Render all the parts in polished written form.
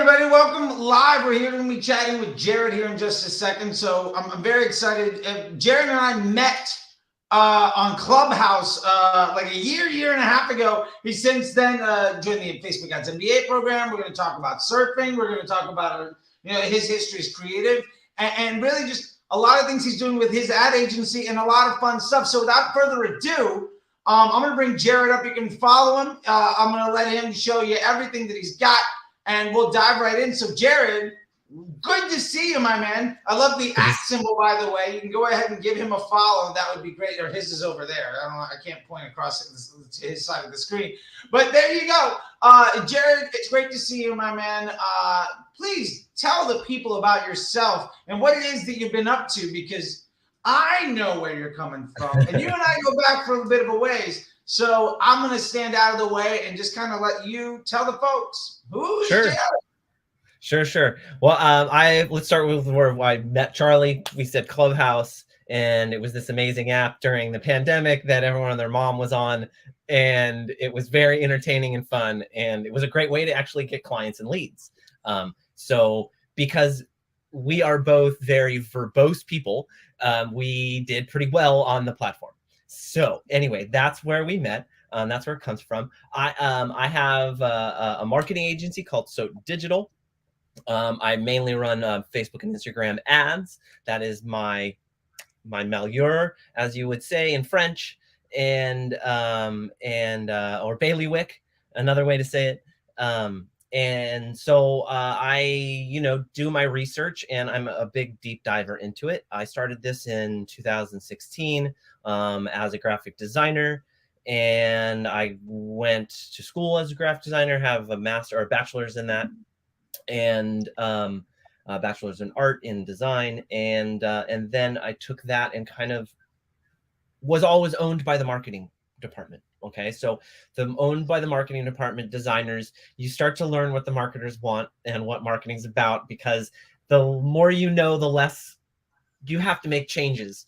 everybody, welcome live. We're here to be chatting with Jered here in just a second. So I'm very excited. Jered and I met on Clubhouse like a year and a half ago. He's since then joined the Facebook Ads MBA program. We're going to talk about surfing. We're going to talk about his history as creative and really just a lot of things he's doing with his ad agency and a lot of fun stuff. So without further ado, I'm going to bring Jered up. You can follow him. I'm going to let him show you everything that he's got. And we'll dive right in. So, Jered, good to see you, my man. I love the @ symbol, by the way. You can go ahead and give him a follow. That would be great. Or his is over there. I don't know. I can't point across to his side of the screen. But there you go. Jered, it's great to see you, my man. Please tell the people about yourself and what it is that you've been up to, because I know where you're coming from. And you and I go back for a bit of a ways. So I'm going to stand out of the way and just kind of let you tell the folks who's Jered. Sure. Well, let's start with where I met Charlie. We said Clubhouse, and it was this amazing app during the pandemic that everyone and their mom was on, and it was very entertaining and fun, and it was a great way to actually get clients and leads. So because we are both very verbose people, we did pretty well on the platform. So anyway, that's where we met. That's where it comes from. I have a marketing agency called So Digital. I mainly run Facebook and Instagram ads. That is my malheur, as you would say in French, or bailiwick, another way to say it. And so I, do my research, and I'm a big deep diver into it. I started this in 2016 as a graphic designer, and I went to school as a graphic designer, have a master or bachelor's in that, and a bachelor's in art in design, and then I took that and kind of was always owned by the marketing department. Okay, so owned by the marketing department, designers, you start to learn what the marketers want and what marketing's about, because the more you know, the less you have to make changes.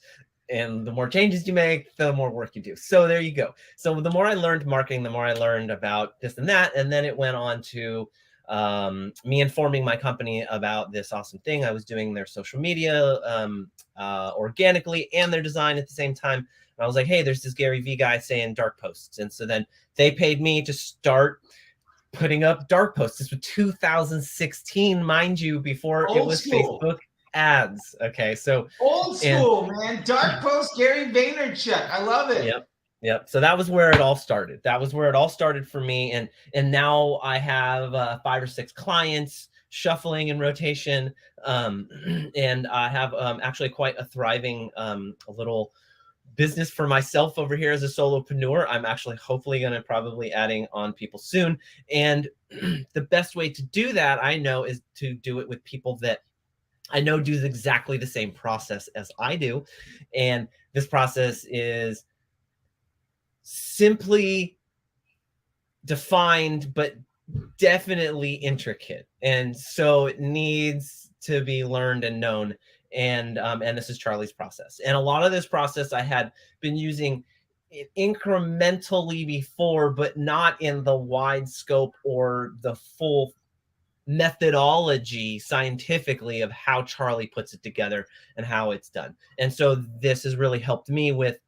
And the more changes you make, the more work you do. So there you go. So the more I learned marketing, the more I learned about this and that. And then it went on to me informing my company about this awesome thing. I was doing their social media organically and their design at the same time. And I was like, hey, there's this Gary V guy saying dark posts. And so then they paid me to start putting up dark posts. This was 2016, mind you, before it was Facebook ads. Okay, so old school, man. Dark post, Gary Vaynerchuk. I love it. Yep. So that was where it all started. That was where it all started for me. And now I have 5 or 6 clients shuffling in rotation. And I have actually quite a thriving little business for myself over here as a solopreneur. I'm actually hopefully going to probably adding on people soon. And the best way to do that, I know, is to do it with people that I know do exactly the same process as I do. And this process is simply defined, but definitely intricate. And so it needs to be learned and known. And this is Charlie's process. And a lot of this process I had been using incrementally before, but not in the wide scope or the full methodology scientifically of how Charlie puts it together and how it's done. And so this has really helped me with,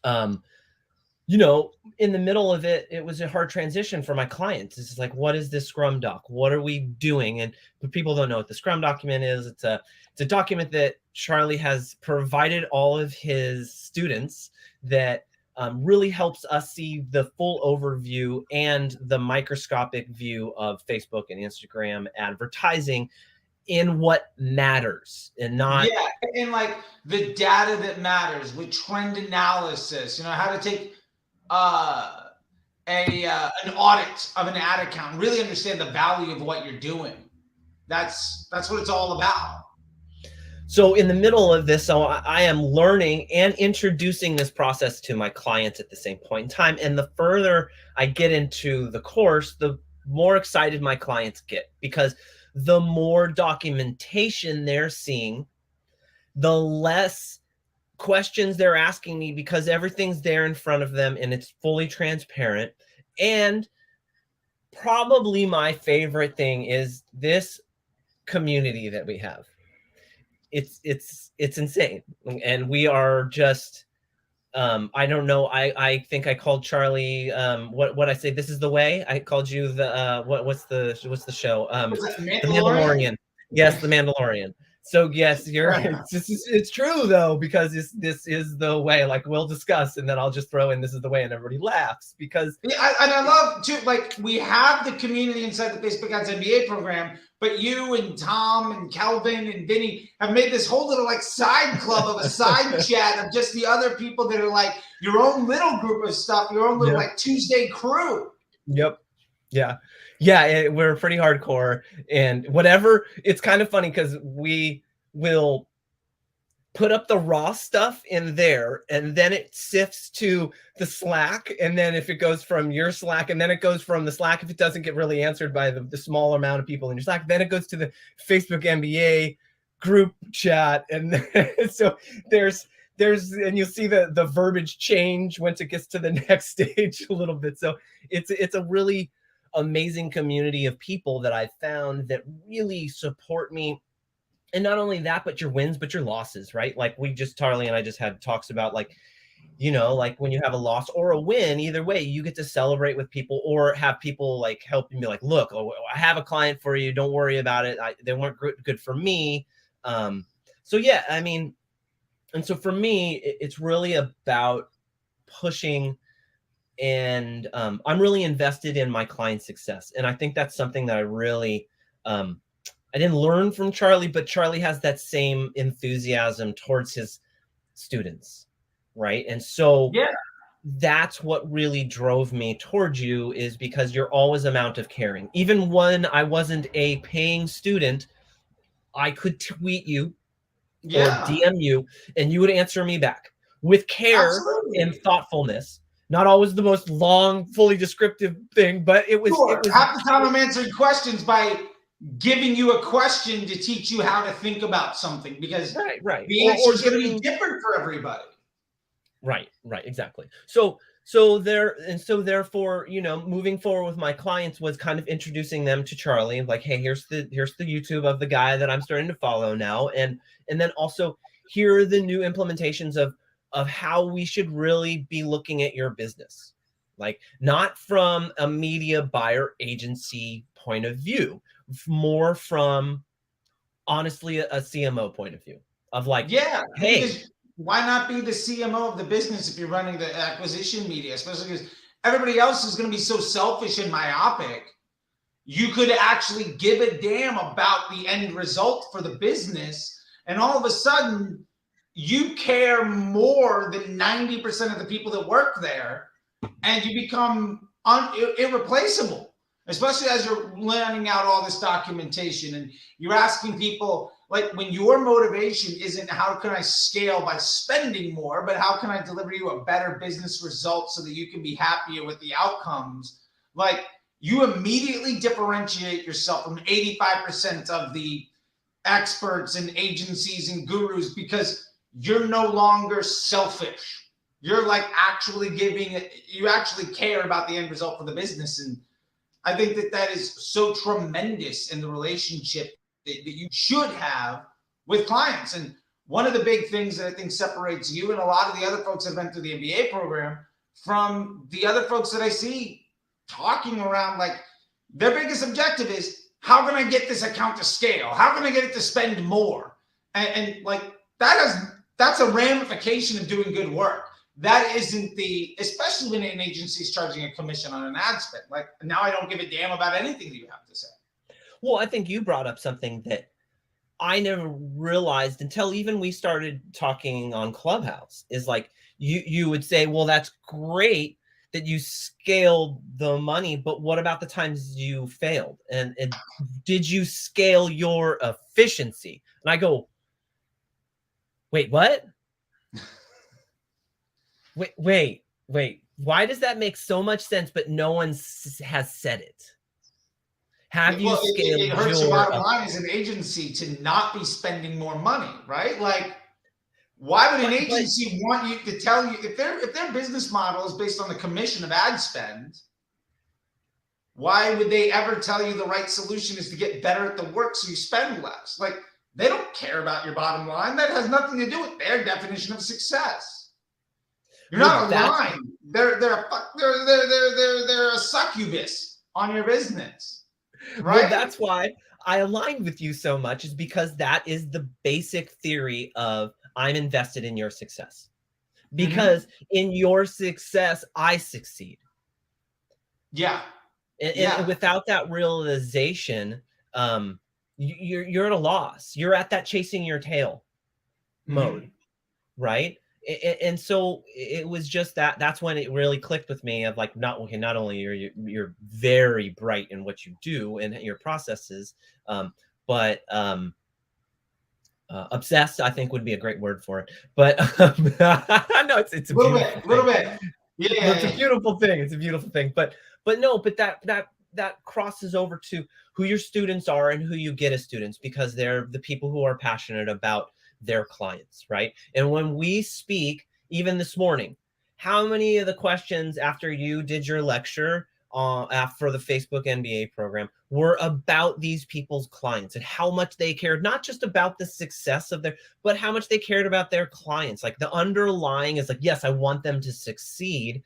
in the middle of it, it was a hard transition for my clients. It's like, what is this Scrum doc? What are we doing? And but people don't know what the Scrum document is. It's a document that Charlie has provided all of his students that really helps us see the full overview and the microscopic view of Facebook and Instagram advertising in what matters, and not and like the data that matters with trend analysis. How to take an audit of an ad account, really understand the value of what you're doing. That's what it's all about. So in the middle of this, so I am learning and introducing this process to my clients at the same point in time. And the further I get into the course, the more excited my clients get, because the more documentation they're seeing, the less questions they're asking me, because everything's there in front of them and it's fully transparent. And probably my favorite thing is this community that we have. It's insane. And we are just, I don't know. I think I called Charlie. What I say? This is the way. I called you the what's the show? Was that The Mandalorian? Mandalorian. Yes, the Mandalorian. So yes, it's true though, because this is the way. Like we'll discuss, and then I'll just throw in this is the way, and everybody laughs because And I love too. Like we have the community inside the Facebook Ads MBA program, but you and Tom and Kelvin and Vinny have made this whole little like side club of a side chat of just the other people that are like your own little group of stuff, your own little like Tuesday crew. Yep. Yeah. Yeah. We're pretty hardcore and whatever. It's kind of funny because we will put up the raw stuff in there and then it sifts to the Slack. And then if it goes from your Slack and then it goes from the Slack, if it doesn't get really answered by the small amount of people in your Slack, then it goes to the Facebook MBA group chat. And so there's, and you'll see the verbiage change once it gets to the next stage a little bit. So it's a really amazing community of people that I've found that really support me. And not only that, but your wins, but your losses, right? Like Charlie and I just had talks about like, you know, like when you have a loss or a win, either way, you get to celebrate with people or have people like help you be like, look, I have a client for you. Don't worry about it. They weren't good for me. So yeah, I mean, and so for me, it's really about pushing and I'm really invested in my client success. And I think that's something that I really, I didn't learn from Charlie, but Charlie has that same enthusiasm towards his students, right? And so that's what really drove me towards you is because you're always amount of caring. Even when I wasn't a paying student, I could tweet you or DM you and you would answer me back with care and thoughtfulness. Not always the most long, fully descriptive thing, but it was half the time I'm answering questions by giving you a question to teach you how to think about something because the answer is going to be different for everybody. Right, exactly. So therefore, you know, moving forward with my clients was kind of introducing them to Charlie, like, hey, here's the YouTube of the guy that I'm starting to follow now, and then also here are the new implementations of how we should really be looking at your business, like not from a media buyer agency point of view, more from honestly a CMO point of view of like, hey. Why not be the CMO of the business if you're running the acquisition media, especially because everybody else is going to be so selfish and myopic. You could actually give a damn about the end result for the business. And all of a sudden, you care more than 90% of the people that work there. And you become irreplaceable, especially as you're laying out all this documentation and you're asking people, like when your motivation isn't how can I scale by spending more, but how can I deliver you a better business result so that you can be happier with the outcomes? Like you immediately differentiate yourself from 85% of the experts and agencies and gurus because you're no longer selfish. You're like actually you actually care about the end result for the business. And I think that is so tremendous in the relationship that you should have with clients. And one of the big things that I think separates you and a lot of the other folks that have been through the MBA program from the other folks that I see talking around, like their biggest objective is how can I get this account to scale? How can I get it to spend more? And like that's a ramification of doing good work. That isn't especially when an agency is charging a commission on an ad spend. Like now I don't give a damn about anything that you have to say. Well, I think you brought up something that I never realized until even we started talking on Clubhouse is like you would say, well, that's great that you scaled the money, but what about the times you failed? And did you scale your efficiency? And I go, wait, what? Wait. Why does that make so much sense, but no one has said it? Have you scaled it hurts your bottom line as an agency to not be spending more money, right? Like, why would an agency want you to tell you if their business model is based on the commission of ad spend? Why would they ever tell you the right solution is to get better at the work so you spend less? Like, they don't care about your bottom line. That has nothing to do with their definition of success. You're not aligned. They're a succubus on your business, right? Well, that's why I align with you so much, is because that is the basic theory of I'm invested in your success. Because in your success, I succeed. Yeah. And without that realization, you're at a loss. You're at that chasing your tail mode, right? And so it was just that's when it really clicked with me of like, not only you're very bright in what you do and your processes, but obsessed, I think, would be a great word for it. But no, it's a little bit. Yeah, it's a beautiful thing. It's a beautiful thing. But that crosses over to who your students are and who you get as students, because they're the people who are passionate about their clients, right? And when we speak, even this morning, how many of the questions after you did your lecture for the Facebook MBA program were about these people's clients and how much they cared, not just about the success of but how much they cared about their clients? Like, the underlying is like, yes, I want them to succeed,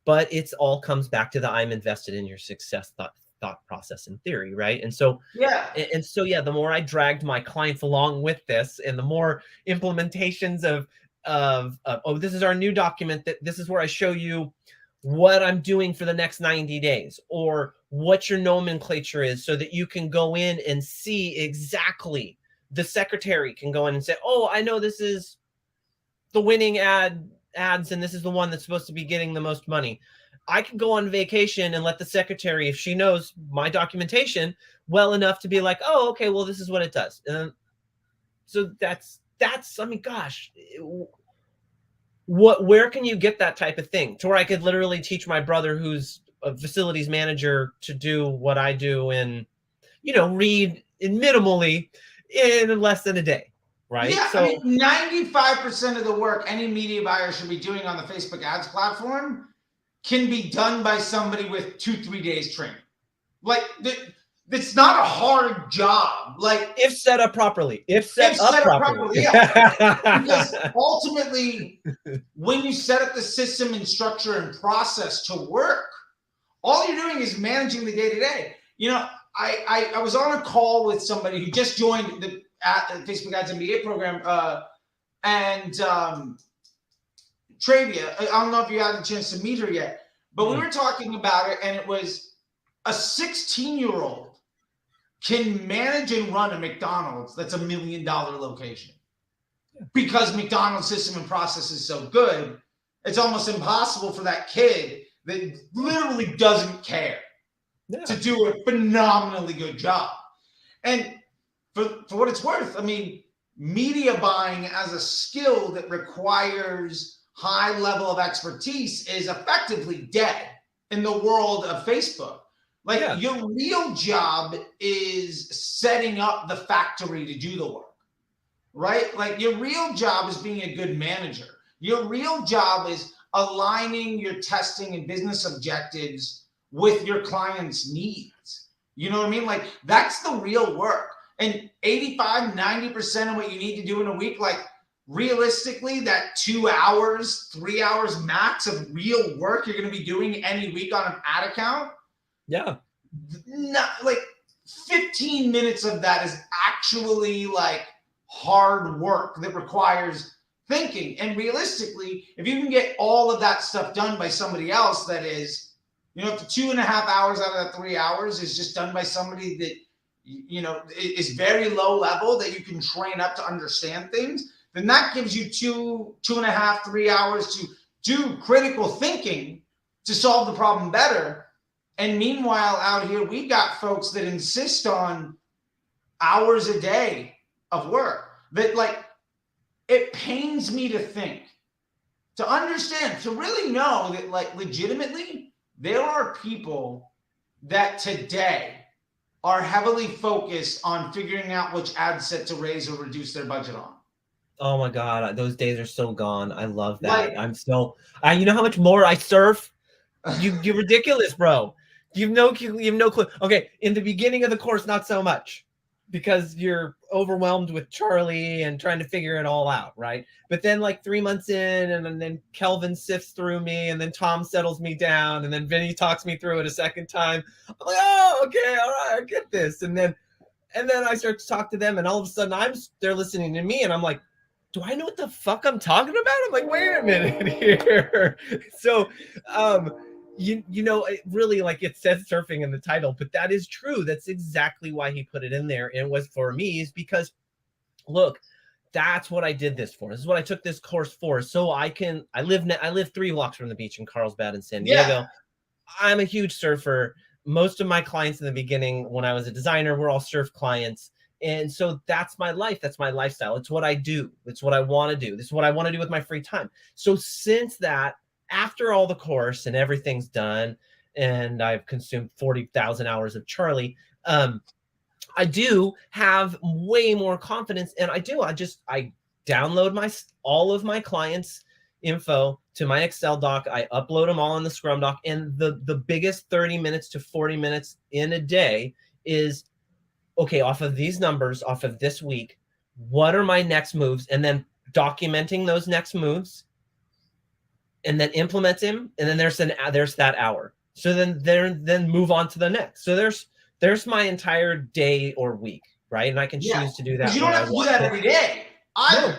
but it's all comes back to the I'm invested in your success thought process and theory, right? And so the more I dragged my clients along with this, and the more implementations of oh, this is our new document, that this is where I show you what I'm doing for the next 90 days, or what your nomenclature is, so that you can go in and see exactly. The secretary can go in and say, oh, I know this is the winning ads, and this is the one that's supposed to be getting the most money. I can go on vacation and let the secretary, if she knows my documentation well enough, to be like, oh, okay, well, this is what it does. So that's, I mean, gosh, where can you get that type of thing to where I could literally teach my brother, who's a facilities manager, to do what I do and, read minimally in less than a day, right? Yeah, so, I mean, 95% of the work any media buyer should be doing on the Facebook ads platform can be done by somebody with 2-3 days training. Like, it's not a hard job. Like, if set up properly, properly. Yeah. Because ultimately, when you set up the system and structure and process to work, all you're doing is managing the day-to-day. I was on a call with somebody who just joined the Facebook Ads MBA program, and Travia. I don't know if you had a chance to meet her yet, but we were talking about it, and it was a 16-year-old can manage and run a McDonald's that's $1 million location. Because McDonald's system and process is so good, it's almost impossible for that kid that literally doesn't care to do a phenomenally good job. And for what it's worth, I mean, media buying as a skill that requires high level of expertise is effectively dead in the world of Facebook. Like, your real job is setting up the factory to do the work, right? Like, your real job is being a good manager. Your real job is aligning your testing and business objectives with your client's needs. You know what I mean? Like, that's the real work. And 85-90% of what you need to do in a week, like, realistically, that 2 hours, 3 hours max of real work you're going to be doing any week on an ad account. Not like 15 minutes of that is actually like hard work that requires thinking. And realistically, if you can get all of that stuff done by somebody else, that is, if the 2.5 hours out of that 3 hours is just done by somebody that, is very low level, that you can train up to understand things, then that gives you 2.5, 3 hours to do critical thinking to solve the problem better. And meanwhile, out here, we got folks that insist on hours a day of work. That, like, it pains me to think, to understand, to really know that, like, legitimately, there are people that today are heavily focused on figuring out which ad set to raise or reduce their budget on. Oh my God, those days are so gone. I love that. Like, you know how much more I surf? You're ridiculous, bro. You have no clue. Okay, in the beginning of the course, not so much, because you're overwhelmed with Charlie and trying to figure it all out, right? But then like 3 months in, and then Kelvin sifts through me, and then Tom settles me down, and then Vinny talks me through it a second time. I'm like, oh, okay, all right, I get this. And then I start to talk to them, and all of a sudden they're listening to me, and I'm like, do I know what the fuck I'm talking about? I'm like, wait a minute here. So, you know, it really, like, it says surfing in the title, but that is true. That's exactly why he put it in there. And it was for me is because, look, that's what I did this for. This is what I took this course for. So I live 3 blocks from the beach in Carlsbad in San Diego. Yeah. I'm a huge surfer. Most of my clients in the beginning, when I was a designer, were all surf clients. And so that's my life. That's my lifestyle. It's what I do. It's what I want to do. This is what I want to do with my free time. So since that, after all the course and everything's done, and I've consumed 40,000 hours of Charlie, I do have way more confidence. And I download all of my clients' info to my Excel doc. I upload them all in the Scrum doc. And the biggest 30 minutes to 40 minutes in a day is, okay, off of these numbers, off of this week, what are my next moves? And then documenting those next moves, and then implement them. And then there's that hour. So then move on to the next. So there's my entire day or week, right? And I can choose to do that. You don't have to do that every day either. No.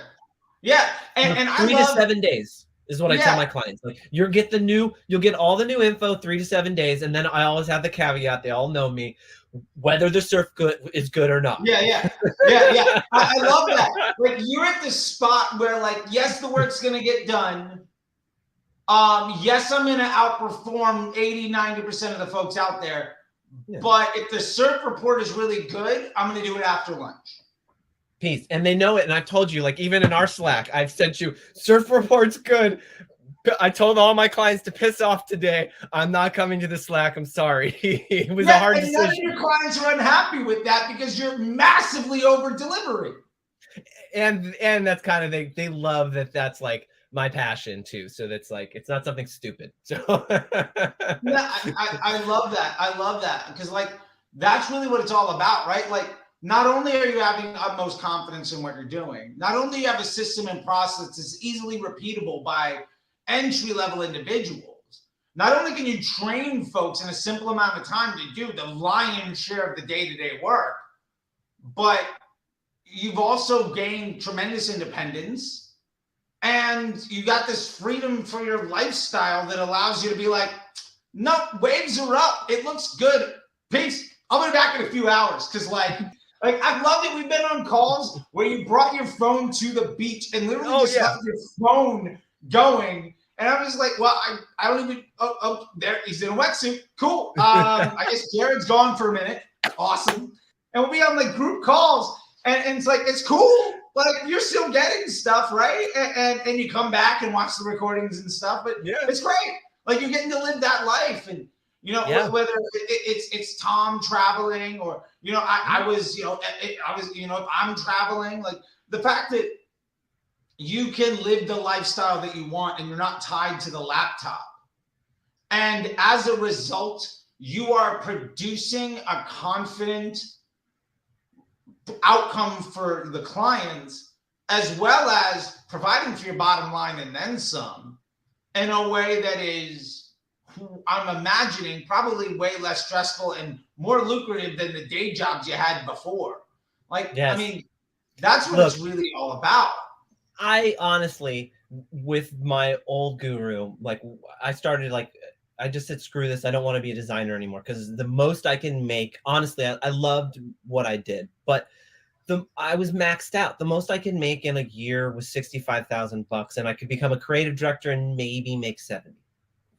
Yeah, and 3 to 7 days is what I tell my clients. Like, you'll get all the new info 3 to 7 days, and then I always have the caveat. They all know me, whether the surf is good or not. Yeah. I love that. Like, you're at the spot where, like, yes, the work's gonna get done. Yes, I'm gonna outperform 80-90% of the folks out there. Yeah. But if the surf report is really good, I'm gonna do it after lunch. Peace. And they know it. And I've told you, like, even in our Slack, I've sent you, surf report's good. I told all my clients to piss off today. I'm not coming to the Slack. I'm sorry. It was a hard decision. None of your clients are unhappy with that because you're massively over delivering. And that's kind of, they love that. That's like my passion too. So that's like, it's not something stupid. So yeah, I love that. I love that. Because, like, that's really what it's all about, right? Like, not only are you having utmost confidence in what you're doing, not only do you have a system and process that's easily repeatable by entry-level individuals, not only can you train folks in a simple amount of time to do the lion's share of the day-to-day work, but you've also gained tremendous independence, and you got this freedom for your lifestyle that allows you to be like, no, waves are up. It looks good. Peace. I'll be back in a few hours. Because, like, I love that we've been on calls where you brought your phone to the beach and literally left your phone going. And I was like, well, I don't even, there, he's in a wetsuit. Cool. I guess Jered's gone for a minute. Awesome. And we'll be on, like, group calls. And it's like, it's cool. Like, you're still getting stuff, right? And you come back and watch the recordings and stuff. But it's great. Like, you're getting to live that life. And, you know, whether it's Tom traveling or, you know, I was, you know, if I'm traveling, like, the fact that you can live the lifestyle that you want and you're not tied to the laptop. And as a result, you are producing a confident outcome for the clients, as well as providing for your bottom line and then some, in a way that is, I'm imagining, probably way less stressful and more lucrative than the day jobs you had before. Like, I mean, that's what it's really all about. I honestly, with my old guru, like, I started, like, I just said, screw this. I don't want to be a designer anymore, because the most I can make, honestly, I loved what I did, but I was maxed out. The most I could make in a year was $65,000, and I could become a creative director and maybe make 70,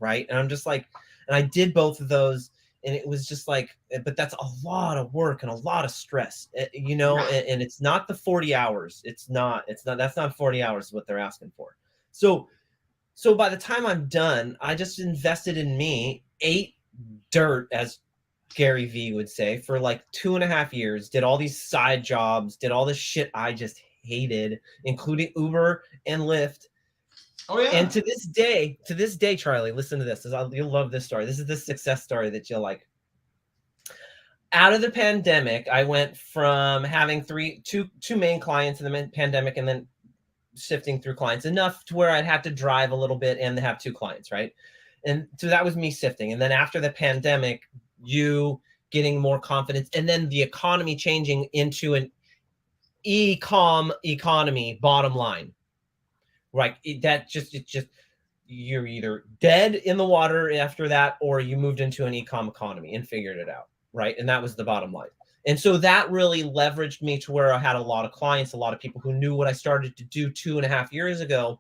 right? And I'm just like, and I did both of those, and it was just like, but that's a lot of work and a lot of stress, you know, and it's not the 40 hours. That's not 40 hours is what they're asking for. So by the time I'm done, I just invested in me, ate dirt, as Gary Vee would say, for like 2.5 years, did all these side jobs, did all this shit I just hated, including Uber and Lyft. Oh yeah. And to this day, Charlie, listen to this. You'll love this story. This is the success story that you'll like. Out of the pandemic, I went from having two main clients in the pandemic, and then sifting through clients enough to where I'd have to drive a little bit and have 2 clients, right? And so that was me sifting. And then after the pandemic, you getting more confidence, and then the economy changing into an e-com economy, bottom line, right? It's just you're either dead in the water after that, or you moved into an e-com economy and figured it out, right? And that was the bottom line. And so that really leveraged me to where I had a lot of clients, a lot of people who knew what I started to do 2.5 years ago.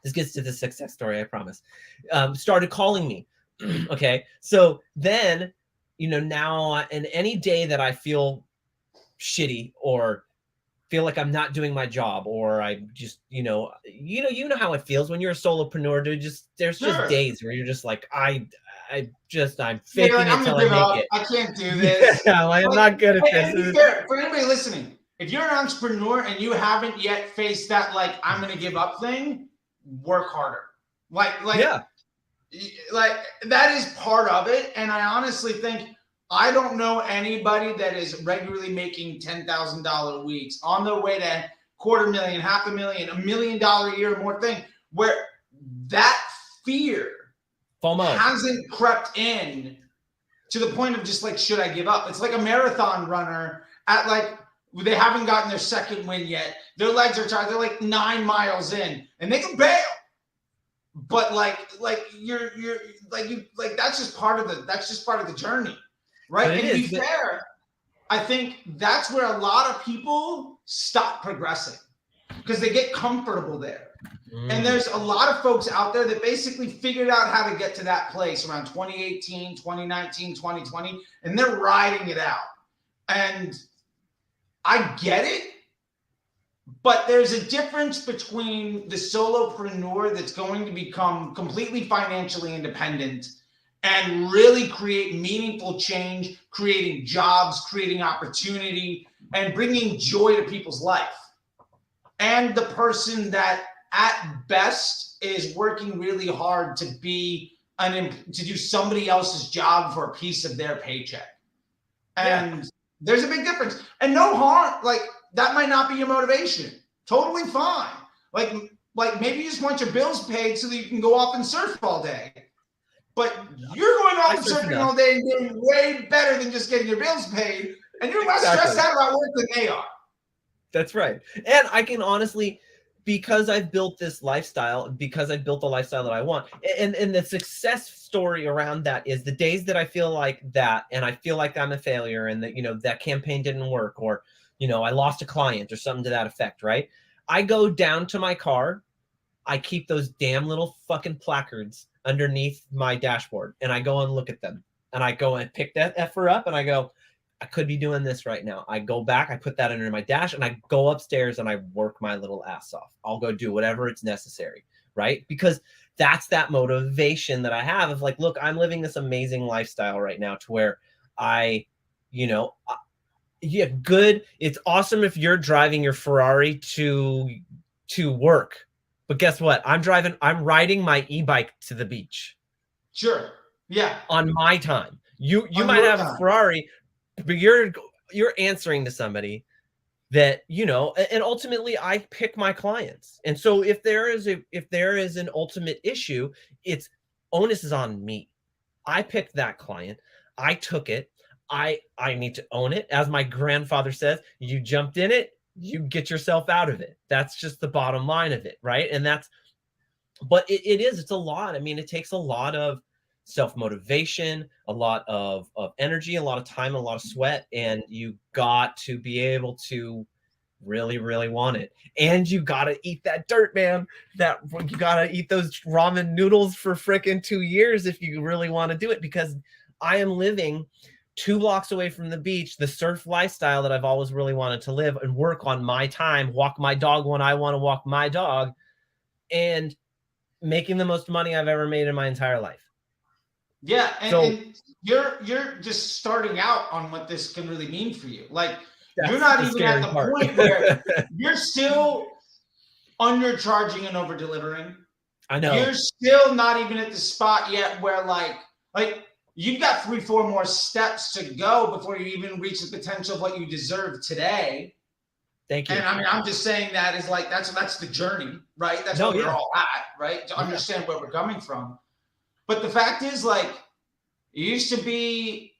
This gets to the success story, I promise. Started calling me. Okay. So then, now, and any day that I feel shitty or feel like I'm not doing my job, or I just, you know how it feels when you're a solopreneur, dude. There's just days where you're just like, I'm faking like, it till I make it. I can't do this. Yeah, I'm not good at this. And to be fair, for anybody listening, if you're an entrepreneur and you haven't yet faced that, like, I'm going to give up thing, work harder. Like that is part of it. And I honestly think, I don't know anybody that is regularly making $10,000 weeks on their way to $250,000, $500,000, $1 million a year or more thing, where that fear FOMO hasn't crept in to the point of just like, should I give up? It's like a marathon runner at like, they haven't gotten their second win yet. Their legs are tired. They're like 9 miles in and they can bail. But you're that's just part of the journey. Right. And to be fair, I think that's where a lot of people stop progressing because they get comfortable there. And there's a lot of folks out there that basically figured out how to get to that place around 2018, 2019, 2020, and they're riding it out. And I get it, but there's a difference between the solopreneur that's going to become completely financially independent and really create meaningful change, creating jobs, creating opportunity, and bringing joy to people's life. And the person that at best is working really hard to do somebody else's job for a piece of their paycheck. And there's a big difference. And no harm, like that might not be your motivation. Totally fine. Like maybe you just want your bills paid so that you can go off and surf all day. But you're going off and surfing all day and doing way better than just getting your bills paid. And you're less stressed out about work than they are. That's right. And I can honestly, because I've built this lifestyle, because I've built the lifestyle that I want, and the success story around that is the days that I feel like that, and I feel like I'm a failure and that, that campaign didn't work, or, I lost a client or something to that effect, right? I go down to my car. I keep those damn little fucking placards underneath my dashboard, and I go and look at them, and I go and pick that effer up, and I go, I could be doing this right now. I go back, I put that under my dash, and I go upstairs and I work my little ass off. I'll go do whatever it's necessary, right? Because that's that motivation that I have of like, look, I'm living this amazing lifestyle right now to where good. It's awesome if you're driving your Ferrari to work. But guess what? I'm riding my e-bike to the beach. Sure. Yeah. On my time. You might have a Ferrari, but you're answering to somebody that, and ultimately I pick my clients. And so if there is an ultimate issue, it's onus is on me. I picked that client. I took it. I need to own it. As my grandfather says, you jumped in it, you get yourself out of it. That's just the bottom line of it. Right. And but it's a lot. I mean, it takes a lot of self-motivation, a lot of energy, a lot of time, a lot of sweat. And you got to be able to really, really want it. And you got to eat that dirt, man. You got to eat those ramen noodles for frickin' 2 years if you really want to do it, because I am living 2 blocks away from the beach, the surf lifestyle that I've always really wanted to live and work on my time, walk my dog when I want to walk my dog, and making the most money I've ever made in my entire life. Yeah. And you're just starting out on what this can really mean for you. Like, you're not even at the point where you're still undercharging and over delivering. I You're know. still not even at the spot yet where like you've got 3, 4 more steps to go before you even reach the potential of what you deserve today. Thank And you. I mean, I'm just saying that is like that's the journey, right? That's No, where we're yeah. all at, right? To Yeah. understand where we're coming from. But the fact is, like, you used to be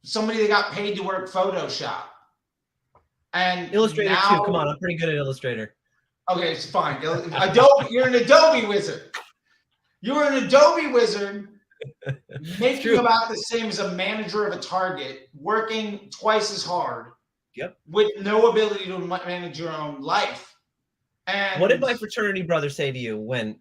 somebody that got paid to work Photoshop. And Illustrator too. Come on, now, I'm pretty good at Illustrator. okay, it's fine. Adobe, you're an Adobe wizard. You were an Adobe wizard It's making true. about the same as a manager of a Target, working twice as hard Yep. with no ability to manage your own life. What did And my fraternity brother say to you when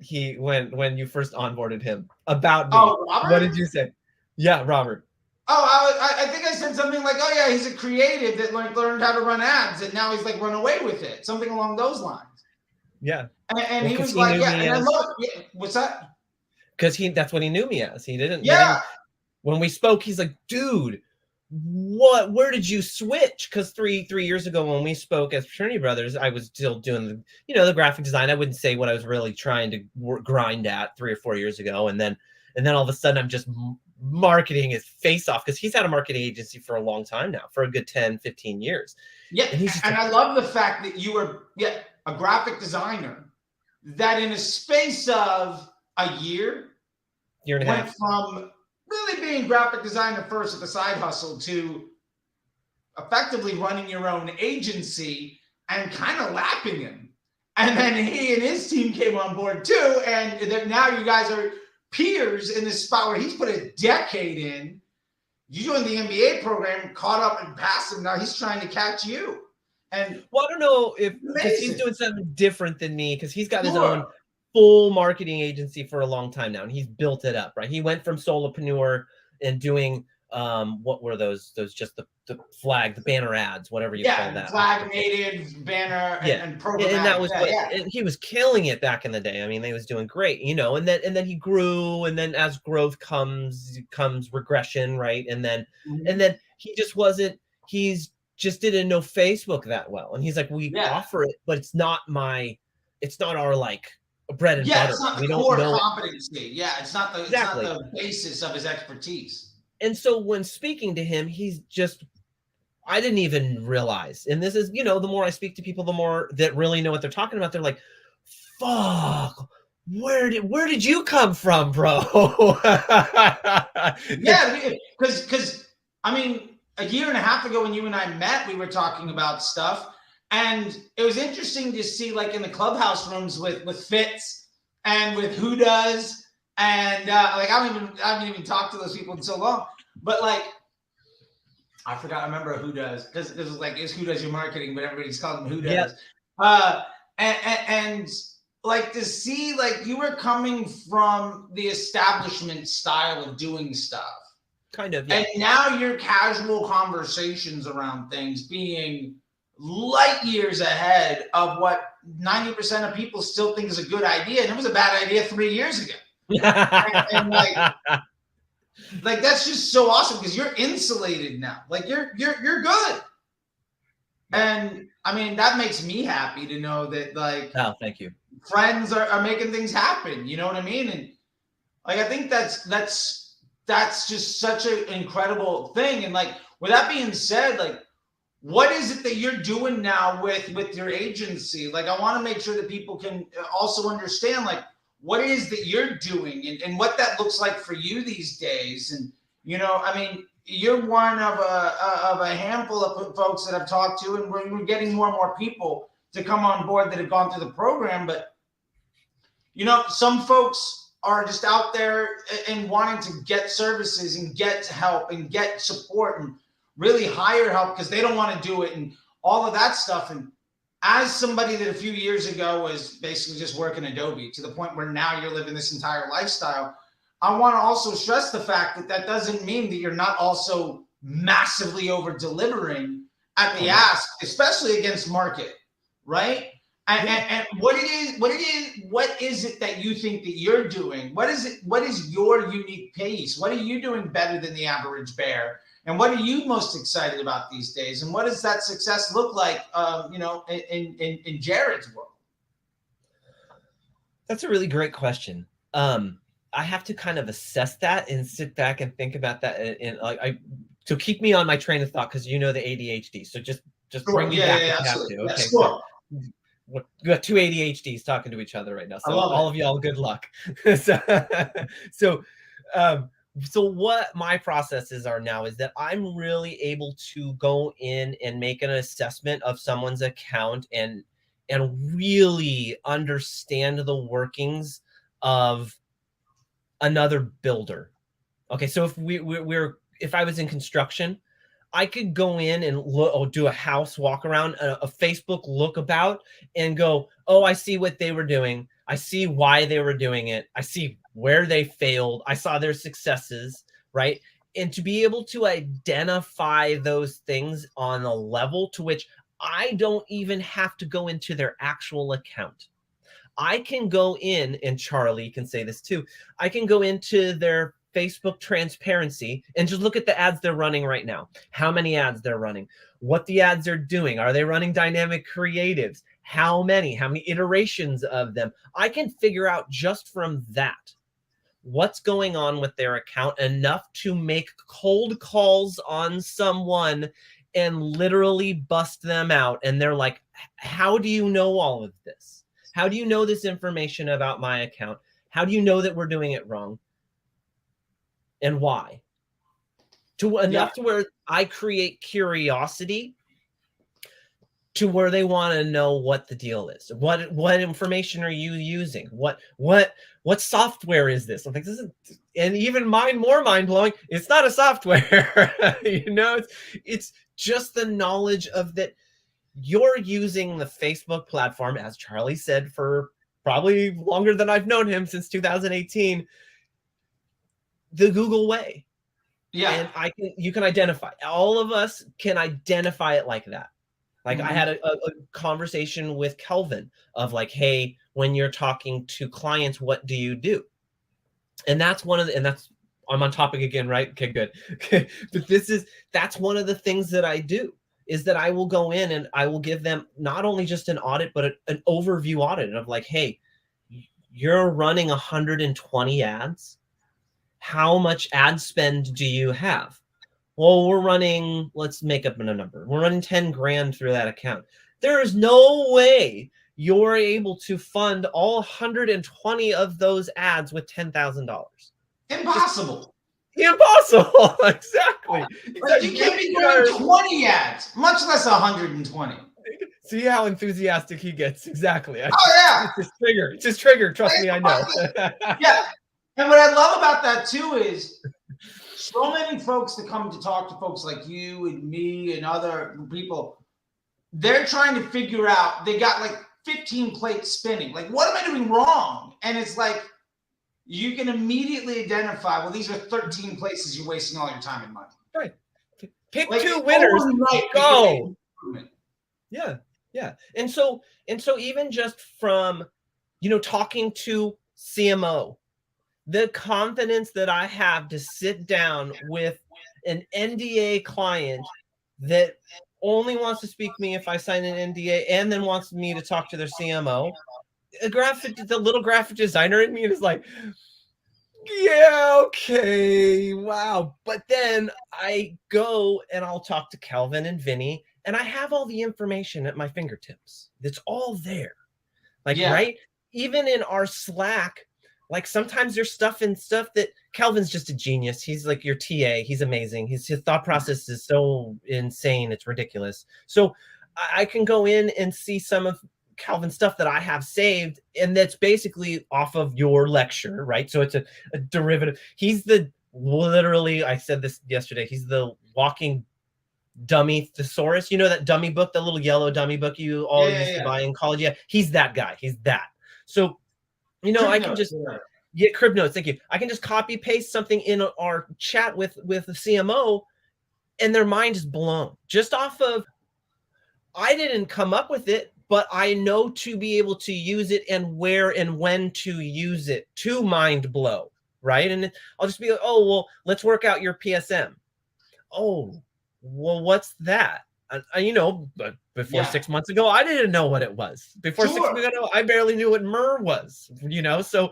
you first onboarded him about me? oh, What Robert? did you say? Yeah, Robert. Oh, I think I said something like, "Oh yeah, he's a creative that learned how to run ads, and now he's like run away with it," something along those lines. Yeah. And Well, he because was he like, knew "Yeah," me and I as love it. Yeah, what's that? because that's what he knew me as. He didn't Yeah, when we spoke, he's like, dude, where did you switch? Because three years ago when we spoke as fraternity brothers, I was still doing the graphic design. I wouldn't say what I was really trying to grind at 3 or 4 years ago, and then all of a sudden I'm just marketing his face off because he's had a marketing agency for a long time now, for a good 10, 15 years. yeah, And he's just and like, I love the fact that you were a graphic designer that in a space of a year year and a went half. from really being graphic designer first at the side hustle to effectively running your own agency and kind of lapping him. And then he and his team came on board too. And now you guys are peers in this spot where he's put a decade in. You joined the MBA program, caught up and passed him. Now he's trying to catch you. And Well, I don't know if because he's amazing. doing something different than me because he's got his Sure. own full marketing agency for a long time now and he's built it up, right? He went from solopreneur and doing what were those just the flag, the banner ads, whatever you call Yeah, that. flag native banner Yeah. and And that programmatic. was Yeah. and he was killing it back in the day. I mean, they was doing great, and then he grew, and then as growth comes regression, right? And Mhm. then he just wasn't he's just didn't know Facebook that well. And he's like, we Yeah. offer it, but it's not our like bread and Yeah, butter. it's not the We don't core know it competency. Yeah, it's not exactly. the basis of his expertise. And so when speaking to him, he's just I didn't even realize. And this is, the more I speak to people, the more that really know what they're talking about. They're like, fuck, where did you come from, bro? Yeah, because I mean, a year and a half ago when you and I met, we were talking about stuff, and it was interesting to see like in the clubhouse rooms with Fitz and with Who Does, and like I haven't even talked to those people in so long, but like I forgot. I remember Who Does because it was like it's Who Does Your Marketing, but everybody's calling him Who Yep. Does. And like to see like you were coming from the establishment style of doing stuff, Kind of, yeah. and now your casual conversations around things being light years ahead of what 90% of people still think is a good idea, and it was a bad idea 3 years ago. And like that's just so awesome because you're insulated now. Like you're good. And I mean that makes me happy to know that like Oh, thank you. friends are making things happen. You know what I mean? And like I think that's just such an incredible thing. And like with that being said, like what is it that you're doing now with your agency? Like I want to make sure that people can also understand like what it is that you're doing and what that looks like for you these days. And I mean, you're one of a handful of folks that I've talked to, and we're getting more and more people to come on board that have gone through the program. But some folks are just out there and wanting to get services and get help and get support and really hire help because they don't want to do it and all of that stuff. And as somebody that a few years ago was basically just working Adobe to the point where now you're living this entire lifestyle, I want to also stress the fact that that doesn't mean that you're not also massively over delivering at the ask, especially against market, right? And what is it that you think that you're doing? What is your unique pace? What are you doing better than the average bear? And what are you most excited about these days? And what does that success look like, in Jered's world? That's a really great question. I have to kind of assess that and sit back and think about that, and like so keep me on my train of thought, because you know the ADHD. So just Sure. bring me Yeah, back yeah, if you have absolutely. to. Yeah, Okay, good. sure. We got two ADHDs talking to each other right now. I So love all it. of y'all, good luck. so, so, um, so what my processes are now is that I'm really able to go in and make an assessment of someone's account and really understand the workings of another builder. Okay, so if if I was in construction, I could go in and look, or do a house walk around, a Facebook look about, and go, oh, I see what they were doing. I see why they were doing it. I see where they failed. I saw their successes, right? And to be able to identify those things on a level to which I don't even have to go into their actual account. I can go in, and Charlie can say this too, I can go into their Facebook transparency and just look at the ads they're running right now, how many ads they're running, what the ads are doing. Are they running dynamic creatives? How many iterations of them? I can figure out just from that what's going on with their account enough to make cold calls on someone and literally bust them out. And they're like, how do you know all of this? How do you know this information about my account? How do you know that we're doing it wrong? And why? To enough to where I create curiosity to where they want to know what the deal is. What information are you using? What software is this? I'm like, this is, and even more mind blowing. It's not a software, it's just the knowledge of that you're using the Facebook platform, as Charlie said, for probably longer than I've known him, since 2018, the Google way. Yeah. And you can identify, all of us can identify it like that. Like I had a conversation with Kelvin of like, hey, when you're talking to clients, what do you do? And that's I'm on topic again, right? Okay, good. Okay. But that's one of the things that I do, is that I will go in and I will give them not only just an audit, but an overview audit of like, hey, you're running 120 ads. How much ad spend do you have? Well, we're running, let's make up a number. We're running 10 grand through that account. There is no way you're able to fund all 120 of those ads with $10,000. Impossible. Impossible. Exactly. Like you can't be doing 20 ads, much less 120. See how enthusiastic he gets. Exactly. Oh yeah. It's his trigger. Trust me, I know. Yeah. And what I love about that too is so many folks that come to talk to folks like you and me and other people, they're trying to figure out, they got like 15 plates spinning. Like, what am I doing wrong? And it's like, you can immediately identify, well, these are 13 places you're wasting all your time and money. Right. Pick like, 2 winners. Go. Yeah. Yeah. And so even just from, talking to CMO, the confidence that I have to sit down with an NDA client that only wants to speak to me if I sign an NDA, and then wants me to talk to their CMO, the little graphic designer in me is like, yeah, okay, wow. But then I go and I'll talk to Calvin and Vinny, and I have all the information at my fingertips. It's all there. Like, right? Even in our Slack, like sometimes there's stuff that Calvin's just a genius. He's like your TA. He's amazing. His thought process is so insane. It's ridiculous. So I can go in and see some of Calvin's stuff that I have saved, and that's basically off of your lecture, right? So it's a derivative. He's literally, I said this yesterday, he's the walking dummy thesaurus. You know that dummy book, the little yellow dummy book you all used to buy in college? Yeah, he's that guy. He's that. So, I can just crib notes. Thank you. I can just copy paste something in our chat with the CMO, and their mind is blown just off of, I didn't come up with it, but I know to be able to use it and where and when to use it to mind blow, right? And I'll just be like, oh, well, let's work out your PSM. Oh, well, what's that? You know, but before Yeah. 6 months ago, I didn't know what it was. Before 6 months Sure. ago, I barely knew what myrrh was, you know? So,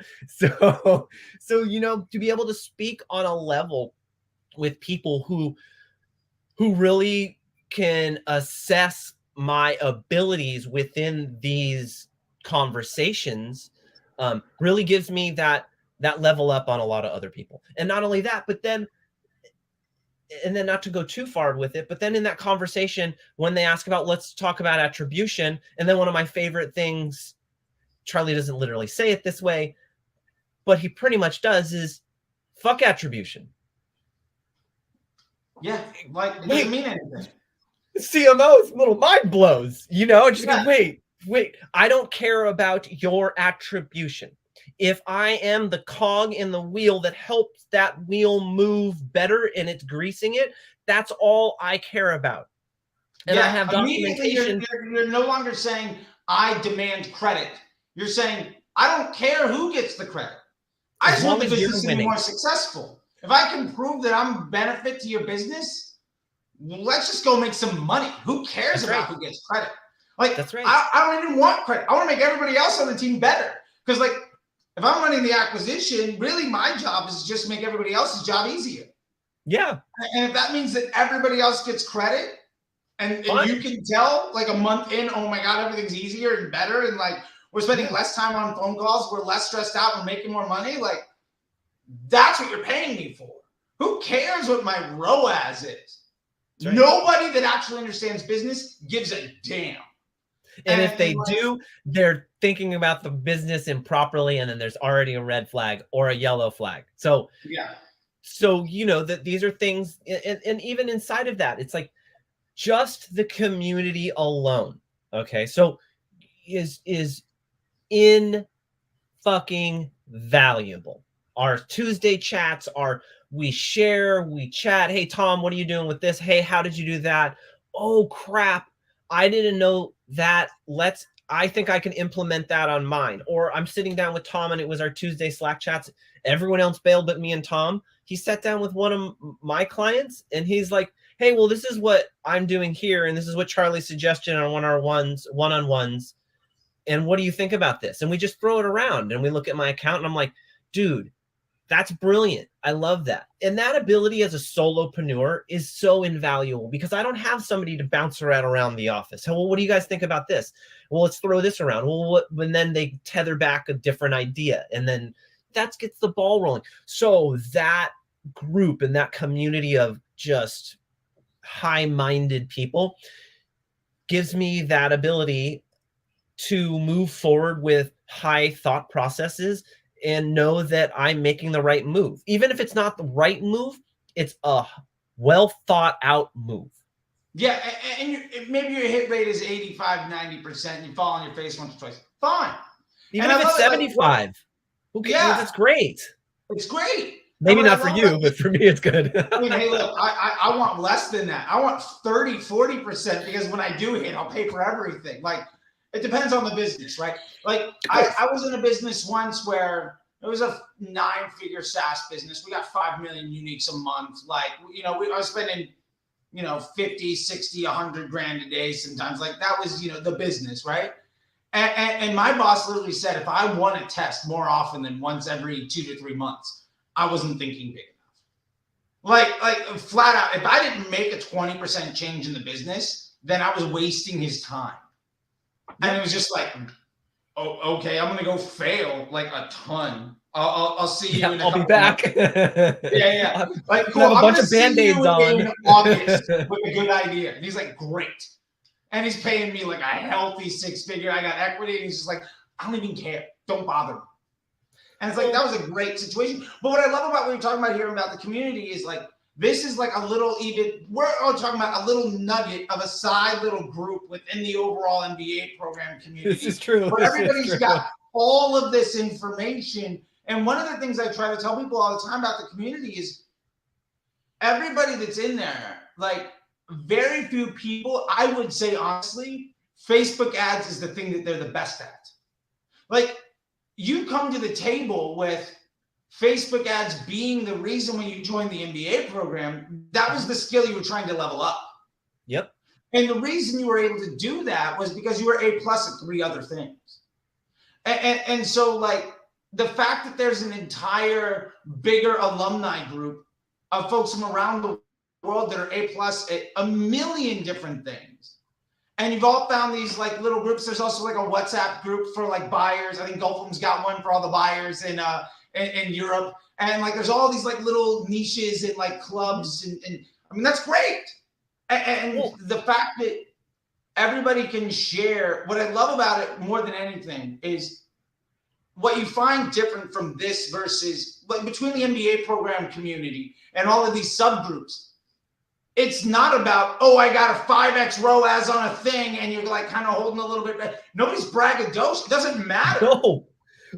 you know, to be able to speak on a level with people who really can assess my abilities within these conversations, really gives me that level up on a lot of other people. And not only that, but then, and then not to go too far with it, but then in that conversation, when they ask about, let's talk about attribution, and then one of my favorite things, Charlie doesn't literally say it this way, but he pretty much does, is fuck attribution. Yeah. Like, it doesn't Wait, mean anything. CMO's little mind blows, you know, just Yeah. go, wait, I don't care about your attribution. If I am the cog in the wheel that helps that wheel move better and it's greasing it, that's all I care about. And I Yeah. have Immediately, documentation. you're no longer saying, I demand credit. You're saying, I don't care who gets the credit. I As just want long the as you're business to be winning. more successful. If I can prove that I'm a benefit to your business, let's just go make some money. Who cares That's about right. who gets credit? Like, That's right. I don't even want credit. I want to make everybody else on the team better. Because, like, if I'm running the acquisition, really my job is just make everybody else's job easier. Yeah. And if that means that everybody else gets credit, and Fine. you can tell like a month in, oh my God, everything's easier and better. And like we're spending less time on phone calls. We're less stressed out. We're making more money. Like that's what you're paying me for. Who cares what my ROAS is? Right. Nobody that actually understands business gives a damn. And if they do, they're thinking about the business improperly, and then there's already a red flag or a yellow flag. So, yeah. So, you know, that these are things, and even inside of that, it's like just the community alone. Okay. So is in fucking valuable. Our Tuesday chats are, we share, we chat. Hey, Tom, what are you doing with this? Hey, how did you do that? Oh, crap. I didn't know that. I think I can implement that on mine. Or I'm sitting down with Tom and it was our Tuesday Slack chats. Everyone else bailed but me and Tom. He sat down with one of my clients and he's like, hey, well, this is what I'm doing here. And this is what Charlie's suggestion on one-on-ones. And what do you think about this? And we just throw it around and we look at my account and I'm like, dude, that's brilliant. I love that. And that ability as a solopreneur is so invaluable because I don't have somebody to bounce around the office. Well, what do you guys think about this? Well, let's throw this around. Well, and then they tether back a different idea. And then that gets the ball rolling. So that group and that community of just high-minded people gives me that ability to move forward with high thought processes and know that I'm making the right move. Even if it's not the right move, it's a well thought out move. Yeah, and maybe your hit rate is 85, 90%, and you fall on your face once or twice. Fine. Even if it's 75. Okay, yeah, that's great. It's great. Maybe not for you, but for me, it's good. I mean, hey, look, I want less than that. I want 30, 40% because when I do hit, I'll pay for everything. Like, it depends on the business, right? Like, I was in a business once where it was a 9-figure SaaS business. We got 5 million uniques a month. Like, you know, I was spending, 50, 60, 100 grand a day sometimes. Like, that was, the business, right? And my boss literally said, if I want to test more often than once every 2 to 3 months, I wasn't thinking big enough. Like flat out, if I didn't make a 20% change in the business, then I was wasting his time. And it was just like, oh, okay, I'm gonna go fail like a ton. I'll see you in a couple be back. Yeah. Like, cool. Have a bunch of Band-Aids on. In August with a good idea. And he's like, great. And he's paying me like a healthy 6-figure. I got equity. And he's just like, I don't even care. Don't bother me. And it's like, that was a great situation. But what I love about what you're talking about here about the community is like, this is like a little we're all talking about a little nugget of a side little group within the overall MBA program community. This is true. But everybody's got all of this information. And one of the things I try to tell people all the time about the community is everybody that's in there, like very few people, I would say honestly, Facebook ads is the thing that they're the best at. Like, you come to the table with Facebook ads being the reason when you joined the MBA program, that was the skill you were trying to level up. Yep. And the reason you were able to do that was because you were A+ at 3 other things. And so like the fact that there's an entire bigger alumni group of folks from around the world that are A+ at a million different things. And you've all found these like little groups. There's also like a WhatsApp group for like buyers. I think Gulfham's got one for all the buyers in Europe. And like there's all these like little niches and like clubs. And I mean, that's great. And the fact that everybody can share, what I love about it more than anything is what you find different from this versus like between the MBA program community and all of these subgroups. It's not about, oh, I got a 5x ROAS on a thing and you're like kind of holding a little bit back. Nobody's braggadocious. It doesn't matter. No,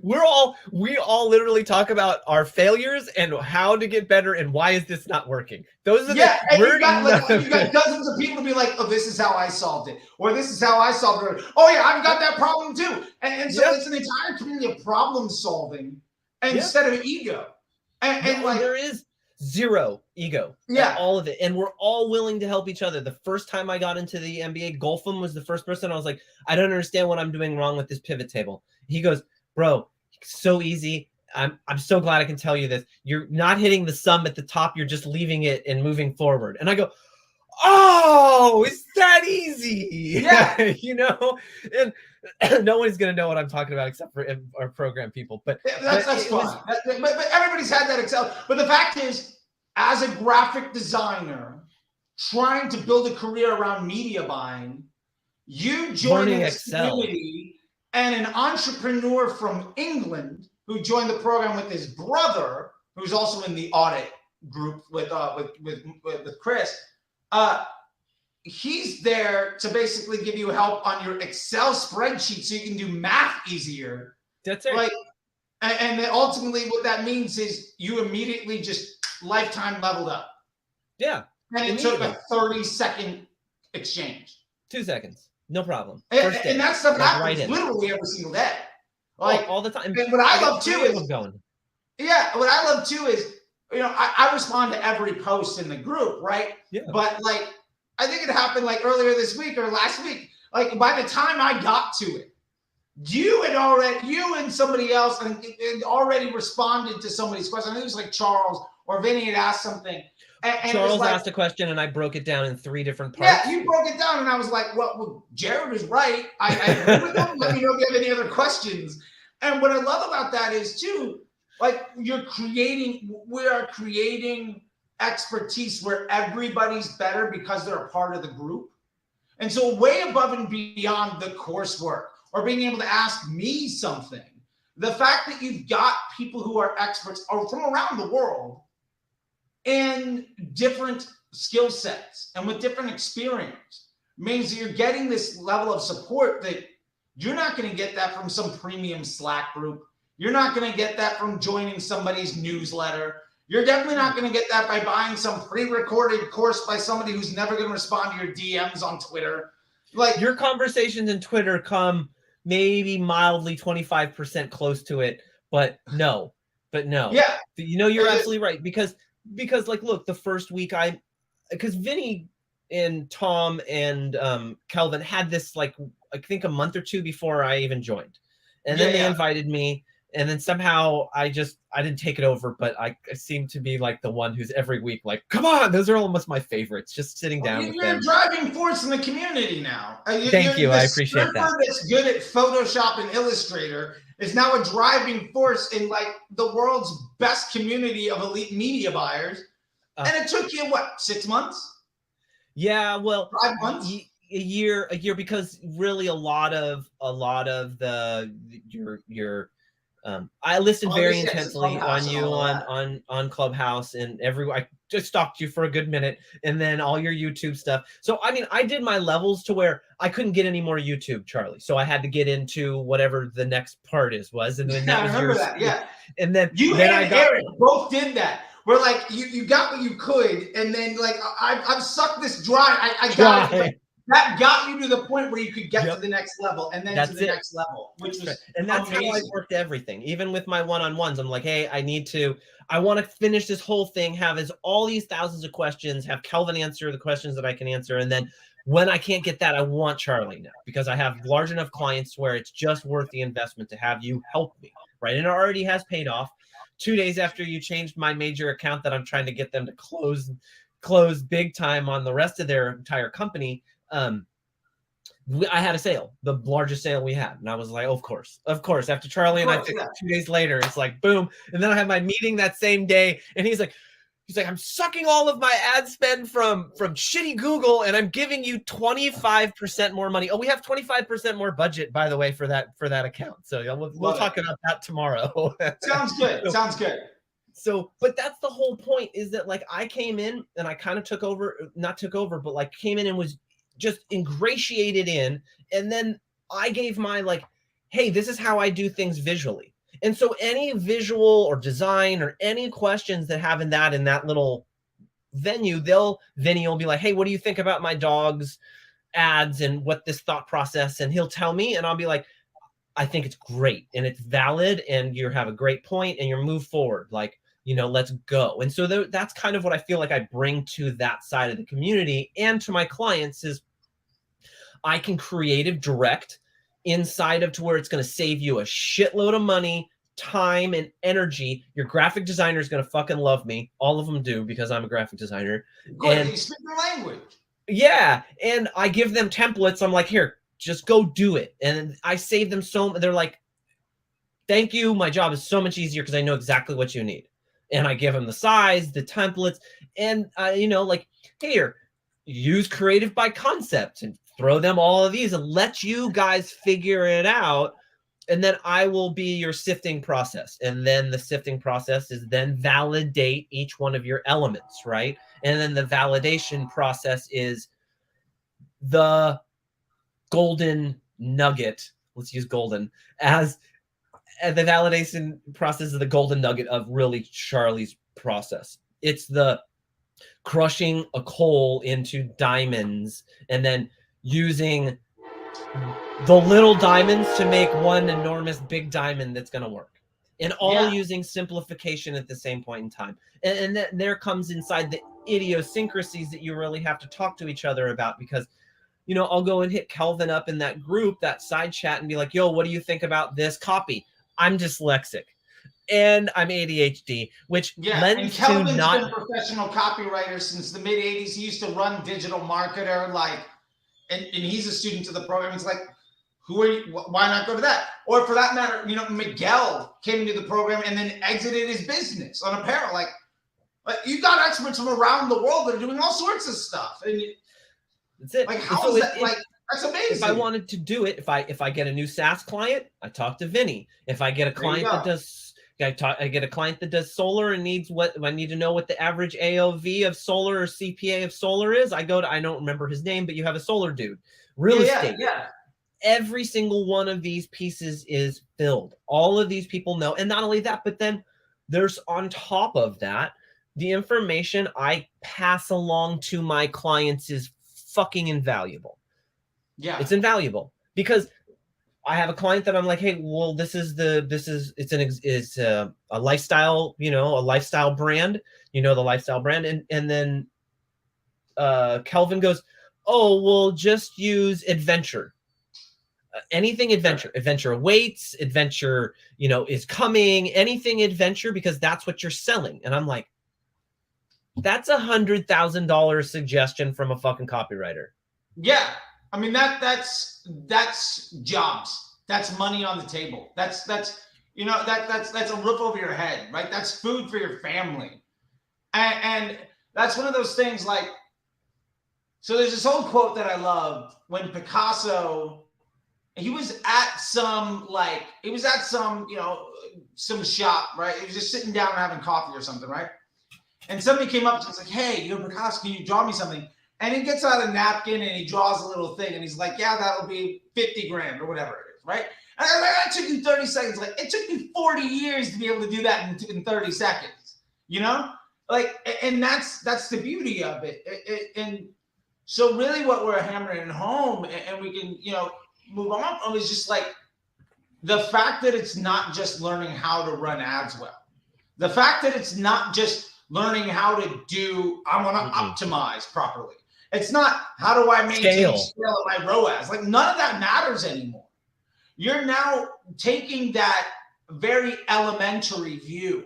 we all literally talk about our failures and how to get better and why is this not working. Those are and you got dozens of people to be like, oh, this is how I solved it, or this is how I solved it. Oh yeah, I've got that problem too. And so it's an entire community of problem solving instead of ego. And like there is zero ego. All of it. And we're all willing to help each other. The first time I got into the MBA, Gulfham was the first person. I was like, I don't understand what I'm doing wrong with this pivot table. He goes, bro, so easy. I'm so glad I can tell you this. You're not hitting the sum at the top. You're just leaving it and moving forward. And I go, oh, it's that easy. Yeah. You know, and no one's going to know what I'm talking about except for our program people. But that's fine. But everybody's had that Excel. But the fact is, as a graphic designer trying to build a career around media buying, you joined this community, and an entrepreneur from England who joined the program with his brother, who's also in the audit group with Chris. He's there to basically give you help on your Excel spreadsheet so you can do math easier. That's it. Like, and then ultimately what that means is you immediately just lifetime leveled up. Yeah. And it took a 30-second exchange. 2 seconds. No problem. And that stuff happens literally every single day. Like all the time. And what I love too is what I love too is, you know, I respond to every post in the group, right? Yeah. But like, I think it happened like earlier this week or last week. Like by the time I got to it, you and somebody else had already responded to somebody's question. I think it was like Charles or Vinny had asked something. And Charles asked a question and I broke it down in 3 different parts. Yeah, you broke it down and I was like, well Jered is right. I agree with him. Let me know if you have any other questions. And what I love about that is too, like we are creating expertise where everybody's better because they're a part of the group. And so way above and beyond the coursework or being able to ask me something, the fact that you've got people who are experts or from around the world in different skill sets and with different experience means that you're getting this level of support that you're not going to get that from some premium Slack group. You're not going to get that from joining somebody's newsletter. You're definitely not going to get that by buying some pre-recorded course by somebody who's never going to respond to your DMs on Twitter. Like your conversations in Twitter come maybe mildly 25% close to it, but no. Yeah. You know, you're absolutely right because like, look, the first week because Vinny and Tom and Kelvin had this like, I think a month or 2 before I even joined. And then they invited me. And then somehow I didn't take it over, but I seem to be like the one who's every week like, come on, those are almost my favorites, just sitting down with them. You're a driving force in the community now. Thank you, I appreciate that. That's good at Photoshop and Illustrator is now a driving force in like the world's best community of elite media buyers. And it took you, what, 6 months? Yeah, well, 5 months? A year, because really a lot of your I listened very intensely on you on Clubhouse and I just stalked you for a good minute and then all your YouTube stuff. So, I mean, I did my levels to where I couldn't get any more YouTube, Charlie. So I had to get into whatever the next part was. And then that was yours. And then Eric both did that. Where like you got what you could. And then like, I've sucked this dry. I got it. That got you to the point where you could get to the next level and then to the next level, which was and that's amazing. How I worked everything. Even with my one-on-ones, I'm like, hey, I want to finish this whole thing, have all these thousands of questions, have Kelvin answer the questions that I can answer, and then When I can't get that, I want Charlie now because I have large enough clients where it's just worth the investment to have you help me, right? And it already has paid off. 2 days after you changed my major account that I'm trying to get them to close big time on the rest of their entire company, I had a sale, the largest sale we had. And I was like, of course. After Charlie and I fixed it 2 days later, it's like, boom. And then I had my meeting that same day. And he's like, I'm sucking all of my ad spend from shitty Google, and I'm giving you 25% more money. Oh, we have 25% more budget, by the way, for that account. So we'll talk about that tomorrow. Sounds good. Sounds good. So, but that's the whole point, is that like I came in and I kind of not took over, but like came in and was just ingratiated in. And then I gave my like, hey, this is how I do things visually. And so any visual or design or any questions that have in that little venue, Vinny will be like, hey, what do you think about my dog's ads and what this thought process? And he'll tell me, and I'll be like, I think it's great and it's valid and you have a great point and you're move forward. Like, let's go. And so that's kind of what I feel like I bring to that side of the community and to my clients is I can creative direct inside of to where it's going to save you a shitload of money, time, and energy. Your graphic designer is going to fucking love me. All of them do because I'm a graphic designer. Good, and you speak their language. Yeah. And I give them templates. I'm like, here, just go do it. And I save them they're like, thank you. My job is so much easier because I know exactly what you need. And I give them the size, the templates, and like, here, use creative by concept and throw them all of these and let you guys figure it out. And then I will be your sifting process. And then the sifting process is then validate each one of your elements, right? And then the validation process is the golden nugget. Let's use golden as the validation process is the golden nugget of really Charlie's process. It's the crushing a coal into diamonds and then using the little diamonds to make one enormous big diamond that's going to work. And all using simplification at the same point in time. And then there comes inside the idiosyncrasies that you really have to talk to each other about because, I'll go and hit Kelvin up in that group, that side chat and be like, yo, what do you think about this copy? I'm dyslexic and I'm ADHD, which lends to Kelvin's been a professional copywriter since the mid 80s. He used to run Digital Marketer, and he's a student to the program. It's like, who are you? Why not go to that? Or for that matter, Miguel came into the program and then exited his business on apparel. Like you got experts from around the world that are doing all sorts of stuff. And that's it. Like, how is that? That's amazing. If I wanted to do it, if I get a new SaaS client, I talk to Vinny. If I get a client that does, I get a client that does solar and needs I need to know what the average AOV of solar or CPA of solar is. I don't remember his name, but you have a solar dude. Real estate. Yeah. Every single one of these pieces is filled. All of these people know. And not only that, but then there's on top of that, the information I pass along to my clients is fucking invaluable. Yeah. It's invaluable because I have a client that I'm like, hey, well, it's a lifestyle, a lifestyle brand, the lifestyle brand. And then Kelvin goes, oh, well, just use adventure. Anything adventure, adventure awaits, adventure, is coming, anything adventure, because that's what you're selling. And I'm like, that's $100,000 suggestion from a fucking copywriter. Yeah. I mean, that's jobs. That's money on the table. That's a roof over your head, right? That's food for your family. And that's one of those things like, so there's this old quote that I love when Picasso, he was at some some shop, right? He was just sitting down and having coffee or something, right? And somebody came up to him and was like, hey, you're Picasso, can you draw me something? And he gets out a napkin and he draws a little thing and he's like, yeah, that'll be 50 grand or whatever it is, right? And I'm like, that took you 30 seconds. Like, it took me 40 years to be able to do that in 30 seconds, and that's the beauty of it. And so really what we're hammering home and we can, move on is just like the fact that it's not just learning how to run ads well. The fact that it's not just learning how to I want to optimize properly. It's not how do I maintain Scale. scale at my ROAS. Like none of that matters anymore. You're now taking that very elementary view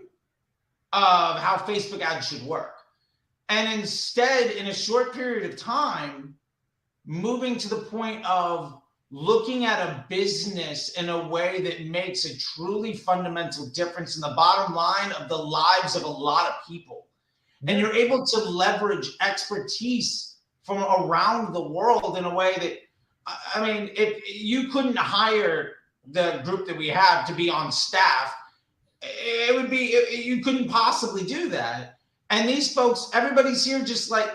of how Facebook ads should work. And instead, in a short period of time, moving to the point of looking at a business in a way that makes a truly fundamental difference in the bottom line of the lives of a lot of people. And you're able to leverage expertise from around the world in a way that, I mean, if you couldn't hire the group that we have to be on staff, it would be, you couldn't possibly do that. And these folks, everybody's here just like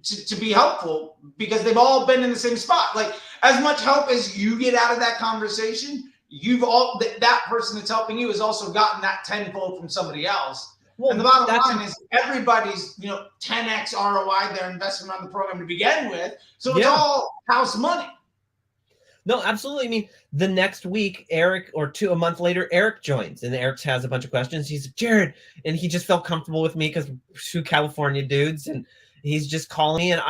to be helpful because they've all been in the same spot. Like as much help as you get out of that conversation, that person that's helping you has also gotten that tenfold from somebody else. Well, and the bottom line is everybody's, 10x ROI their investment on the program to begin with. So it's all house money. No, absolutely. I mean, the next week, Eric, or a month later, Eric joins, and Eric has a bunch of questions. He's like, Jered, and he just felt comfortable with me because we're two California dudes, and he's just calling me, and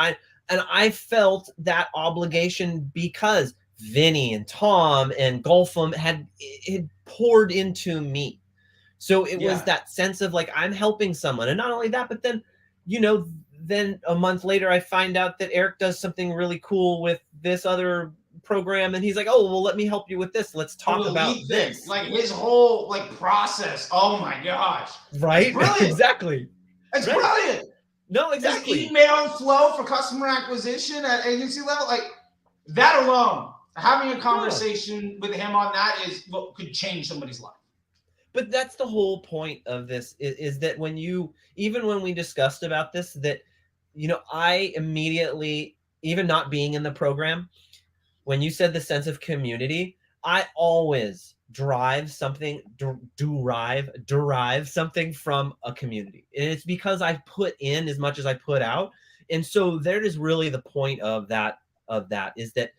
I felt that obligation because Vinny and Tom and Golfum had poured into me. So it was that sense of like, I'm helping someone. And not only that, but then, then a month later, I find out that Eric does something really cool with this other program. And he's like, oh, well, let me help you with this. Let's talk about this. Like his whole process. Oh my gosh. Right? Exactly. It's brilliant. No, exactly. His email flow for customer acquisition at agency level, like that alone, having a conversation with him on that is what could change somebody's life. But that's the whole point of this is that even when we discussed about this, that, I immediately, even not being in the program, when you said the sense of community, I always derive something from a community. And it's because I put in as much as I put out. And so there is really the point of that is that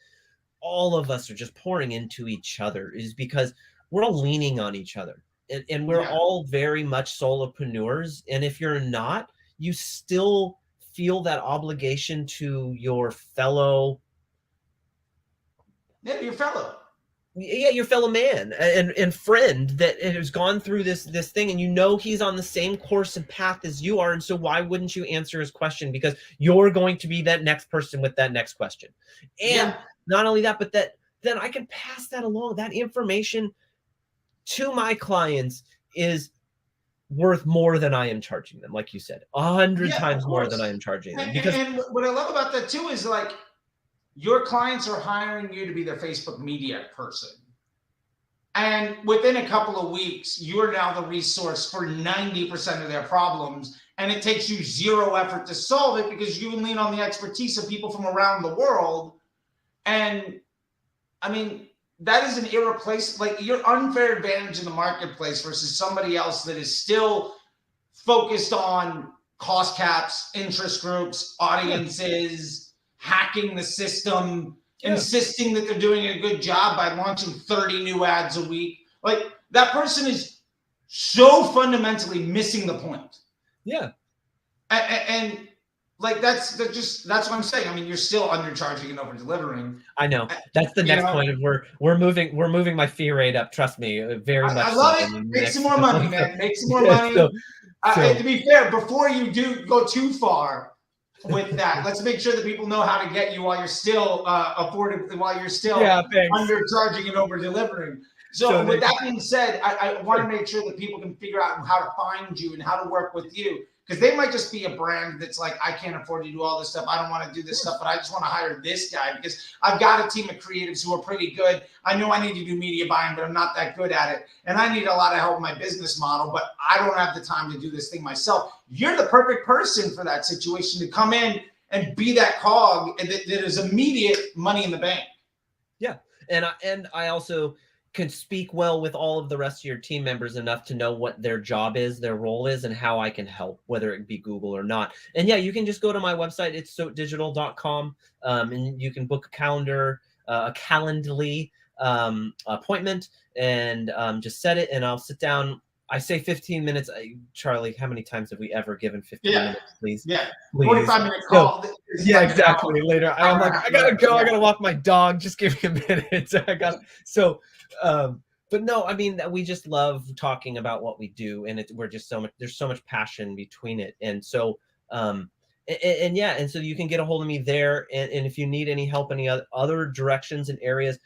all of us are just pouring into each other, is because we're all leaning on each other. And we're all very much solopreneurs. And if you're not, you still feel that obligation to your fellow. Yeah, your fellow. Yeah, your fellow man and friend that has gone through this thing, and he's on the same course and path as you are. And so why wouldn't you answer his question? Because you're going to be that next person with that next question. And not only that, but then I can pass that along. That information to my clients is worth more than I am charging them. Like you said, 100 times more than I am charging them. And what I love about that too is like your clients are hiring you to be their Facebook media person. And within a couple of weeks, you're now the resource for 90% of their problems. And it takes you zero effort to solve it because you lean on the expertise of people from around the world. And I mean, that is an irreplaceable, like your unfair advantage in the marketplace versus somebody else that is still focused on cost caps, interest groups, audiences, hacking the system, insisting that they're doing a good job by launching 30 new ads a week. Like that person is so fundamentally missing the point. Yeah. And like that's what I'm saying. I mean, you're still undercharging and over delivering. I know. That's the next point of we're moving my fee rate up. Trust me, very much. I love it. Make some more money, man. Make some more money. To be fair, before you do go too far with that, let's make sure that people know how to get you while you're still undercharging and over delivering. So with that being said, I want to make sure that people can figure out how to find you and how to work with you. Because they might just be a brand that's like, I can't afford to do all this stuff. I don't want to do this stuff, but I just want to hire this guy because I've got a team of creatives who are pretty good. I know I need to do media buying, but I'm not that good at it. And I need a lot of help in my business model, but I don't have the time to do this thing myself. You're the perfect person for that situation to come in and be that cog that is immediate money in the bank. Yeah. And I also can speak well with all of the rest of your team members enough to know what their job is, their role is, and how I can help, whether it be Google or not. And yeah, you can just go to my website. It's soatdigital.com, and you can book a Calendly appointment and just set it, and I'll sit down I say 15 minutes. Charlie, how many times have we ever given 15 minutes? Please. Yeah. Please. 45-minute call. So, yeah, like exactly. Later, I'm like, I gotta go. Yeah. I gotta walk my dog. Just give me a minute. I got so. But no, I mean, we just love talking about what we do, and we're just there's so much passion between it, and so and yeah, and so you can get a hold of me there, and if you need any help, any other directions and areas.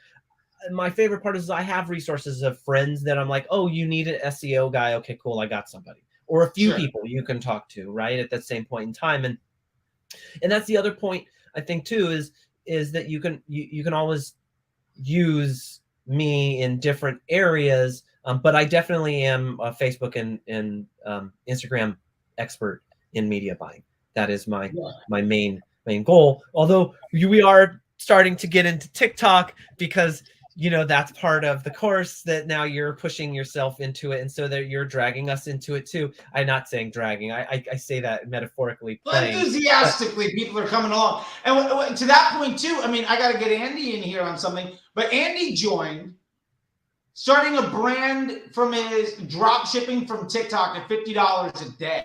My favorite part is I have resources of friends that I'm like, oh, you need an SEO guy. Okay, cool. I got somebody, or a few people you can talk to, right, at that same point in time. And that's the other point I think too, is that you can always use me in different areas. But I definitely am a Facebook and Instagram expert in media buying. That is my main goal. Although we are starting to get into TikTok because that's part of the course that now you're pushing yourself into it, and so that you're dragging us into it too. I'm not saying dragging. I say that metaphorically. Enthusiastically, people are coming along, and to that point too. I mean, I got to get Andy in here on something, but Andy joined, starting a brand from his drop shipping from TikTok at $50 a day.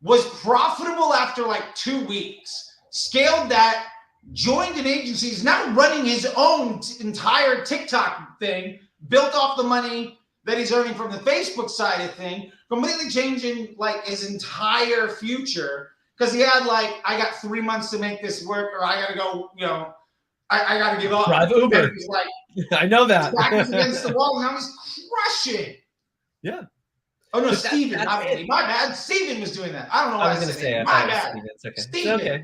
Was profitable after like 2 weeks. Scaled that. Joined an agency, is now running his own entire TikTok thing, built off the money that he's earning from the Facebook side of thing, completely changing like his entire future because he had like, I got 3 months to make this work, or I got to go, I got to give up. Drive Uber. He's like, I know that. His back was against the wall, and I was crushing. Yeah. Oh no, Steven, not Andy. My bad. Steven was doing that. I don't know why I was going to say. My bad. Steven. It's okay. Steven. It's okay.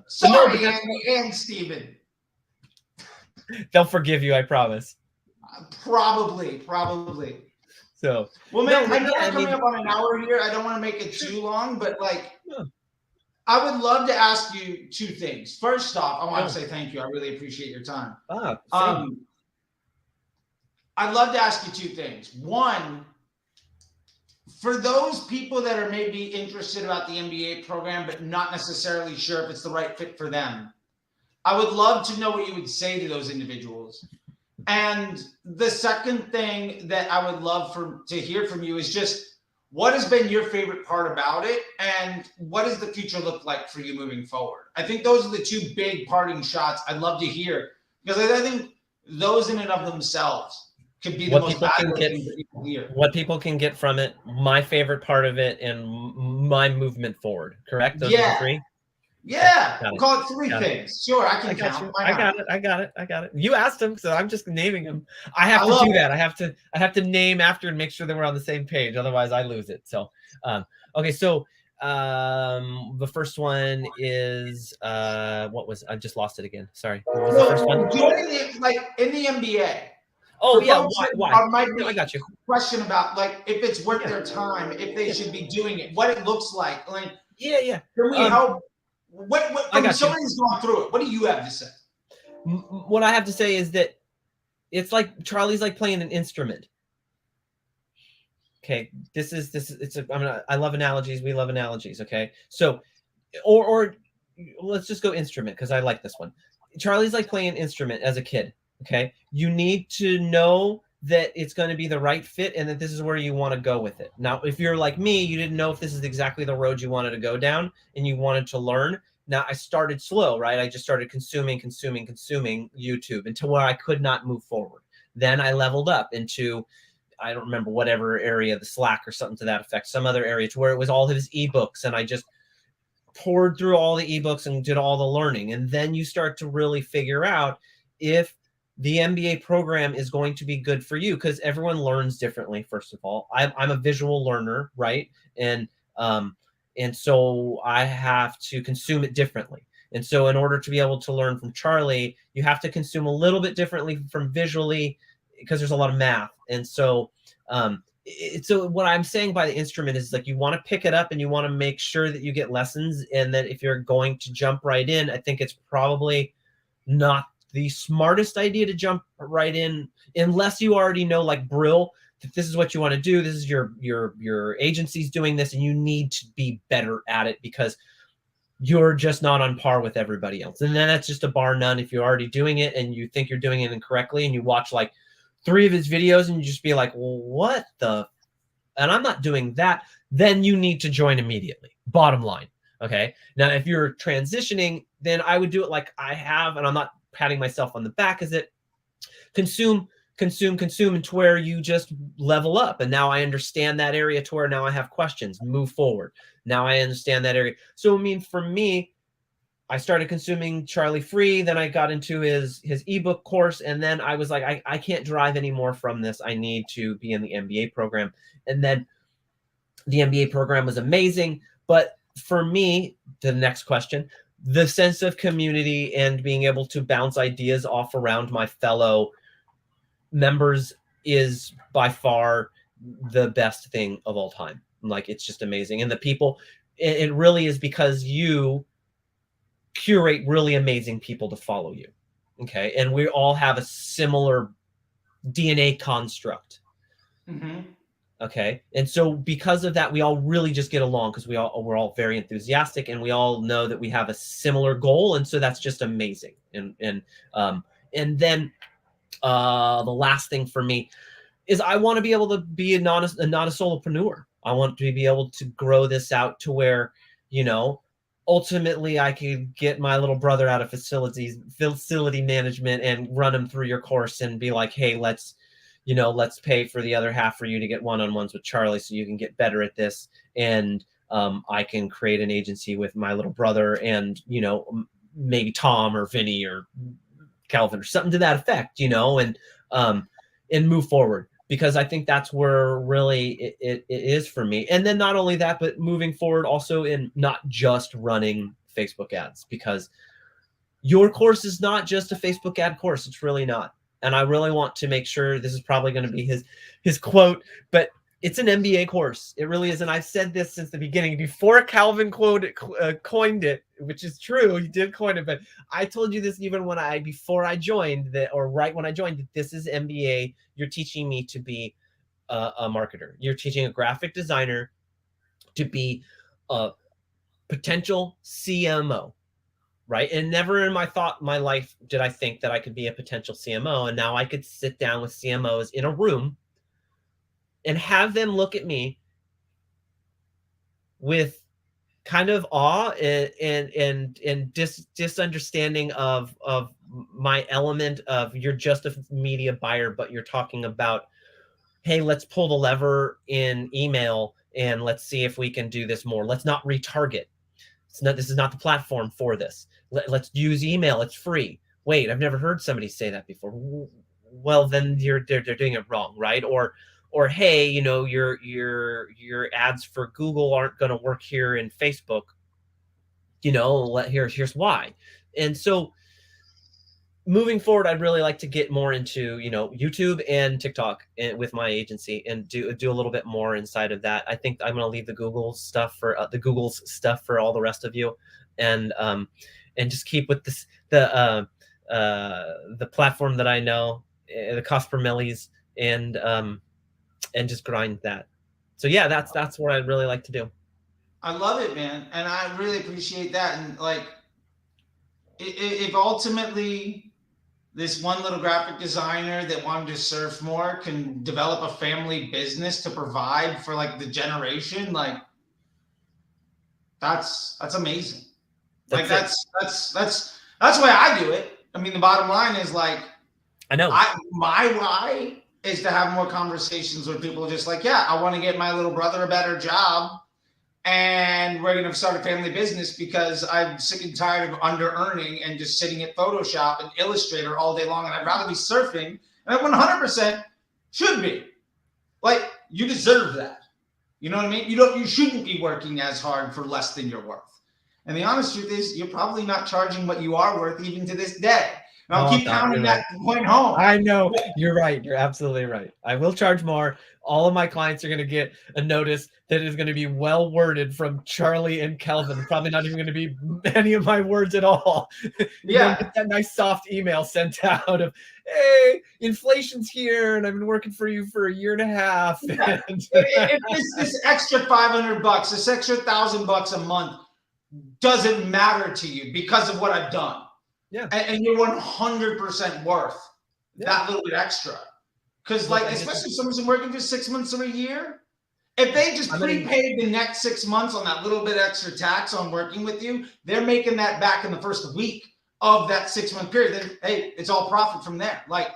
Sorry, no, Andy and Steven. They'll forgive you, I promise. Probably. So, well, man, I know we're coming up on an hour here. I don't want to make it too long, but I would love to ask you 2 things. First off, I want to say thank you. I really appreciate your time. I'd love to ask you 2 things. One, for those people that are maybe interested about the MBA program, but not necessarily sure if it's the right fit for them, I would love to know what you would say to those individuals. And the second thing that I would love to hear from you is just what has been your favorite part about it, and what does the future look like for you moving forward? I think those are the 2 big parting shots I'd love to hear, because I think those in and of themselves could be the most valuable thing that people hear. What people can get from it, my favorite part of it, and my movement forward. Correct? Those are the 3? Yeah. We'll call it 3 things. Sure, I can count. I got it. You asked them, so I'm just naming them. I have to do that. I have to name after and make sure that we're on the same page. Otherwise, I lose it. So, okay. So, the first one is what was? I just lost it again. Sorry. What was the first one? Joining it, like in the MBA. Oh yeah, why? I got you. Question about like if it's worth their time, if they should be doing it, what it looks like. Like yeah. Can we help? What from someone who's gone through it? What do you have to say? What I have to say is that it's like Charlie's like playing an instrument. Okay, I love analogies. We love analogies. Okay, so or let's just go instrument because I like this one. Charlie's like playing an instrument as a kid. Okay, you need to know that it's going to be the right fit and that this is where you want to go with it. Now, if you're like me, you didn't know if this is exactly the road you wanted to go down and you wanted to learn. Now, I started slow, right? I just started consuming YouTube until where I could not move forward. Then I leveled up into, I don't remember whatever area, the Slack or something to that effect, some other area to where it was all his ebooks, and I just poured through all the ebooks and did all the learning. And then you start to really figure out if the MBA program is going to be good for you, because everyone learns differently. First of all, I'm a visual learner, right? And so I have to consume it differently. And so in order to be able to learn from Charlie, you have to consume a little bit differently from visually, because there's a lot of math. And so so what I'm saying by the instrument is like you want to pick it up and you want to make sure that you get lessons, and that if you're going to jump right in, I think it's probably not the smartest idea to jump right in unless you already know, like Brill, that this is what you want to do. This is your agency's doing this, and you need to be better at it because you're just not on par with everybody else. And then that's just a bar none if you're already doing it and you think you're doing it incorrectly, and you watch like 3 of his videos and you just be like, well, what the, and I'm not doing that, then you need to join immediately. Bottom line. Okay. Now, if you're transitioning, then I would do it like I have, and I'm not patting myself on the back, is it consume, consume, consume, and to where you just level up. And now I understand that area to where now I have questions, move forward. Now I understand that area. So, I mean, for me, I started consuming Charlie Free. Then I got into his ebook course. And then I was like, I can't drive anymore from this. I need to be in the MBA program. And then the MBA program was amazing. But for me, the next question, the sense of community and being able to bounce ideas off around my fellow members is by far the best thing of all time. Like, it's just amazing. And the people, it really is because you curate really amazing people to follow you. Okay. And we all have a similar DNA construct. Mm-hmm. Okay. And so because of that, we all really just get along because we're all very enthusiastic and we all know that we have a similar goal. And so that's just amazing. And then the last thing for me is I want to be able to be not a solopreneur. I want to be able to grow this out to where, you know, ultimately I could get my little brother out of facility management and run him through your course and be like, hey, let's pay for the other half for you to get one-on-ones with Charlie so you can get better at this. And I can create an agency with my little brother and, you know, maybe Tom or Vinny or Calvin or something to that effect, you know, and move forward, because I think that's where really it is for me. And then not only that, but moving forward also in not just running Facebook ads, because your course is not just a Facebook ad course. It's really not. And I really want to make sure, this is probably going to be his quote, but it's an MBA course. It really is. And I've said this since the beginning, before Calvin coined it, which is true. He did coin it, but I told you this even before I joined that, or right when I joined, that this is MBA. You're teaching me to be a marketer. You're teaching a graphic designer to be a potential CMO. Right. And never in my life did I think that I could be a potential CMO. And now I could sit down with CMOs in a room and have them look at me with kind of awe and disunderstanding of my element of, you're just a media buyer, but you're talking about, hey, let's pull the lever in email and let's see if we can do this more. Let's not retarget. This is not the platform for this. Let's use email. It's free. Wait, I've never heard somebody say that before. Well, then they're doing it wrong, right? Or hey, you know, your ads for Google aren't going to work here in Facebook. You know, here's why. And so moving forward, I'd really like to get more into, you know, YouTube and TikTok with my agency and do a little bit more inside of that. I think I'm going to leave the Google's stuff for all the rest of you, and just keep with this the platform that I know, the cost per millis, and just grind that. So yeah, that's what I'd really like to do. I love it, man, and I really appreciate that. And like, if ultimately this one little graphic designer that wanted to surf more can develop a family business to provide for like the generation, like that's amazing. Like that's the way I do it. I mean, the bottom line is like, I know my why is to have more conversations with people just like, yeah, I want to get my little brother a better job, and we're going to start a family business because I'm sick and tired of under earning and just sitting at Photoshop and Illustrator all day long. And I'd rather be surfing. And I 100% should be. Like, you deserve that. You know what I mean? You shouldn't be working as hard for less than you're worth. And the honest truth is, you're probably not charging what you are worth even to this day. And I'll keep pounding that point home. I know. You're right. You're absolutely right. I will charge more. All of my clients are going to get a notice that is going to be well worded from Charlie and Kelvin. Probably not even going to be any of my words at all. Yeah. Get that nice soft email sent out of, hey, inflation's here and I've been working for you for a year and a half. Yeah. If this extra $500, this extra $1,000 a month doesn't matter to you because of what I've done. Yeah. And you're 100% worth that little bit extra. Because Look, like, especially if someone's been working for 6 months or a year, if they just prepaid the next 6 months on that little bit extra tax on working with you, they're making that back in the first week of that 6 month period. Then hey, it's all profit from there. Like,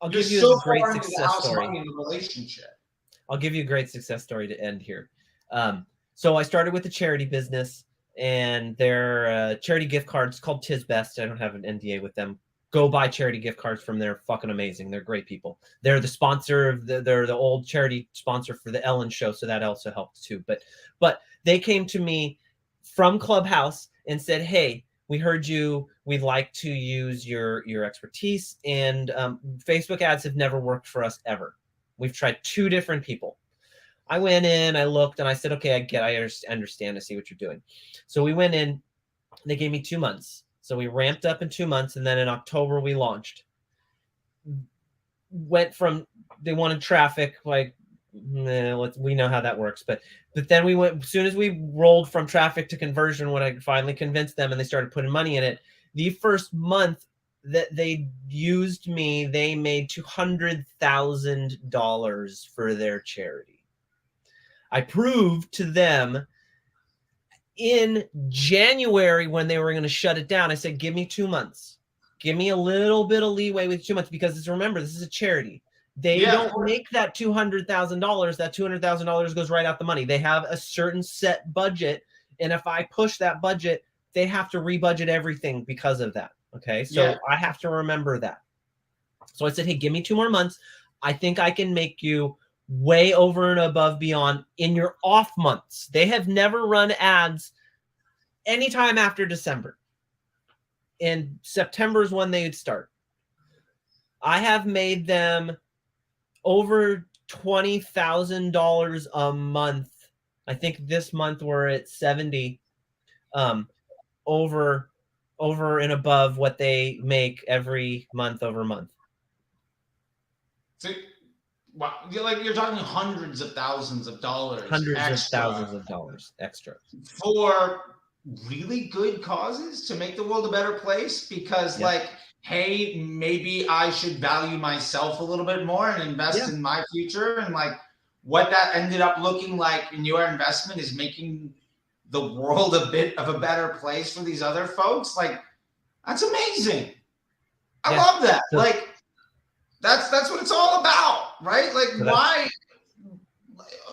I'll you're give you so a great far into the success house story. money in the relationship. I'll give you a great success story to end here. So I started with a charity business, and their charity gift cards called Tis Best. I don't have an NDA with them. Go buy charity gift cards from them. They're fucking amazing. They're great people. They're the sponsor of they're the old charity sponsor for the Ellen show, so that also helps too. But they came to me from Clubhouse and said, "Hey, we heard you. We'd like to use your expertise, and Facebook ads have never worked for us ever. We've tried 2 different people." I went in, I looked, and I said, "Okay, I understand. I see what you're doing." So we went in. They gave me 2 months. So we ramped up in 2 months, and then in October we launched. Went from, they wanted traffic, like, we know how that works, but then we went, as soon as we rolled from traffic to conversion, when I finally convinced them and they started putting money in it, the first month that they used me, they made $200,000 for their charity. I proved to them in January, when they were going to shut it down, I said, "Give me 2 months. Give me a little bit of leeway with 2 months," because remember, this is a charity. They don't make that $200,000. That $200,000 goes right out the money. They have a certain set budget, and if I push that budget, they have to rebudget everything because of that. Okay, so I have to remember that. So I said, "Hey, give me 2 more months. I think I can make you way over and above beyond in your off months." They have never run ads anytime after December. And September is when they would start. I have made them over $20,000 a month. I think this month we're at 70, over and above what they make every month over month. So, wow, you're talking hundreds of thousands of dollars, hundreds of thousands of dollars extra for really good causes to make the world a better place. Because like, hey, maybe I should value myself a little bit more and invest in my future. And like, what that ended up looking like in your investment is making the world a bit of a better place for these other folks. Like, that's amazing. I love that. So, like, that's what it's all about, right? Like, so why?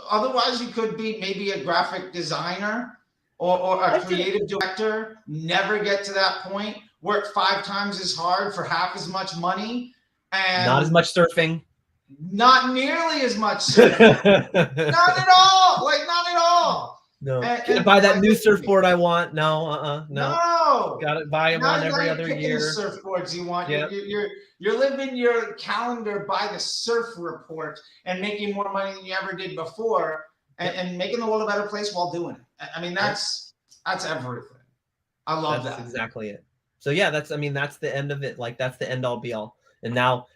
Otherwise, you could be maybe a graphic designer or a creative director, never get to that point, work 5 times as hard for half as much money, and not as much surfing. Not nearly as much surfing. Not at all. Like, not at all. No. Can't buy that new surfboard I want. No, no. Got to buy one every other year. The surfboards you want. Yep. You're living your calendar by the surf report and making more money than you ever did before, and making the world a better place while doing it. I mean, that's everything. I love that. That's exactly it. So yeah, that's the end of it. Like, that's the end all be all. And now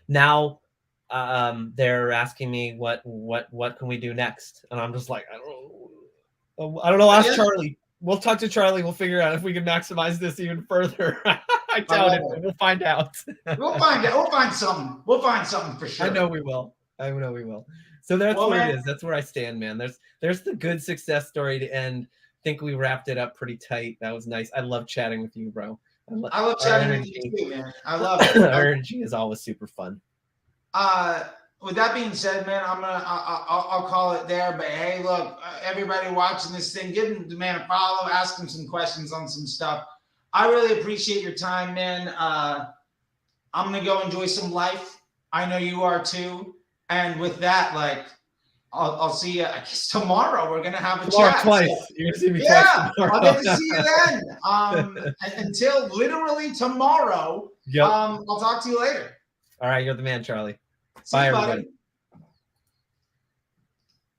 they're asking me what can we do next, and I'm just like, I don't know. Ask Charlie. We'll talk to Charlie. We'll figure out if we can maximize this even further. I doubt it, but we'll find out. We'll find out. We'll find something. We'll find something for sure. I know we will. So that's where it is. That's where I stand, man. There's the good success story to end. I think we wrapped it up pretty tight. That was nice. I love chatting with you, bro. I love chatting with you too, man. I love it. Our energy is always super fun. With that being said, man, I'll call it there. But hey, look, everybody watching this thing, give the man a follow, ask him some questions on some stuff. I really appreciate your time, man. I'm gonna go enjoy some life. I know you are too. And with that, like, I'll see you. I guess tomorrow we're gonna have a chat. Twice. So, you're gonna see me twice tomorrow. I'll get to see you then. Until literally tomorrow. Yep. I'll talk to you later. All right, you're the man, Charlie. See Bye, you, everybody. Buddy.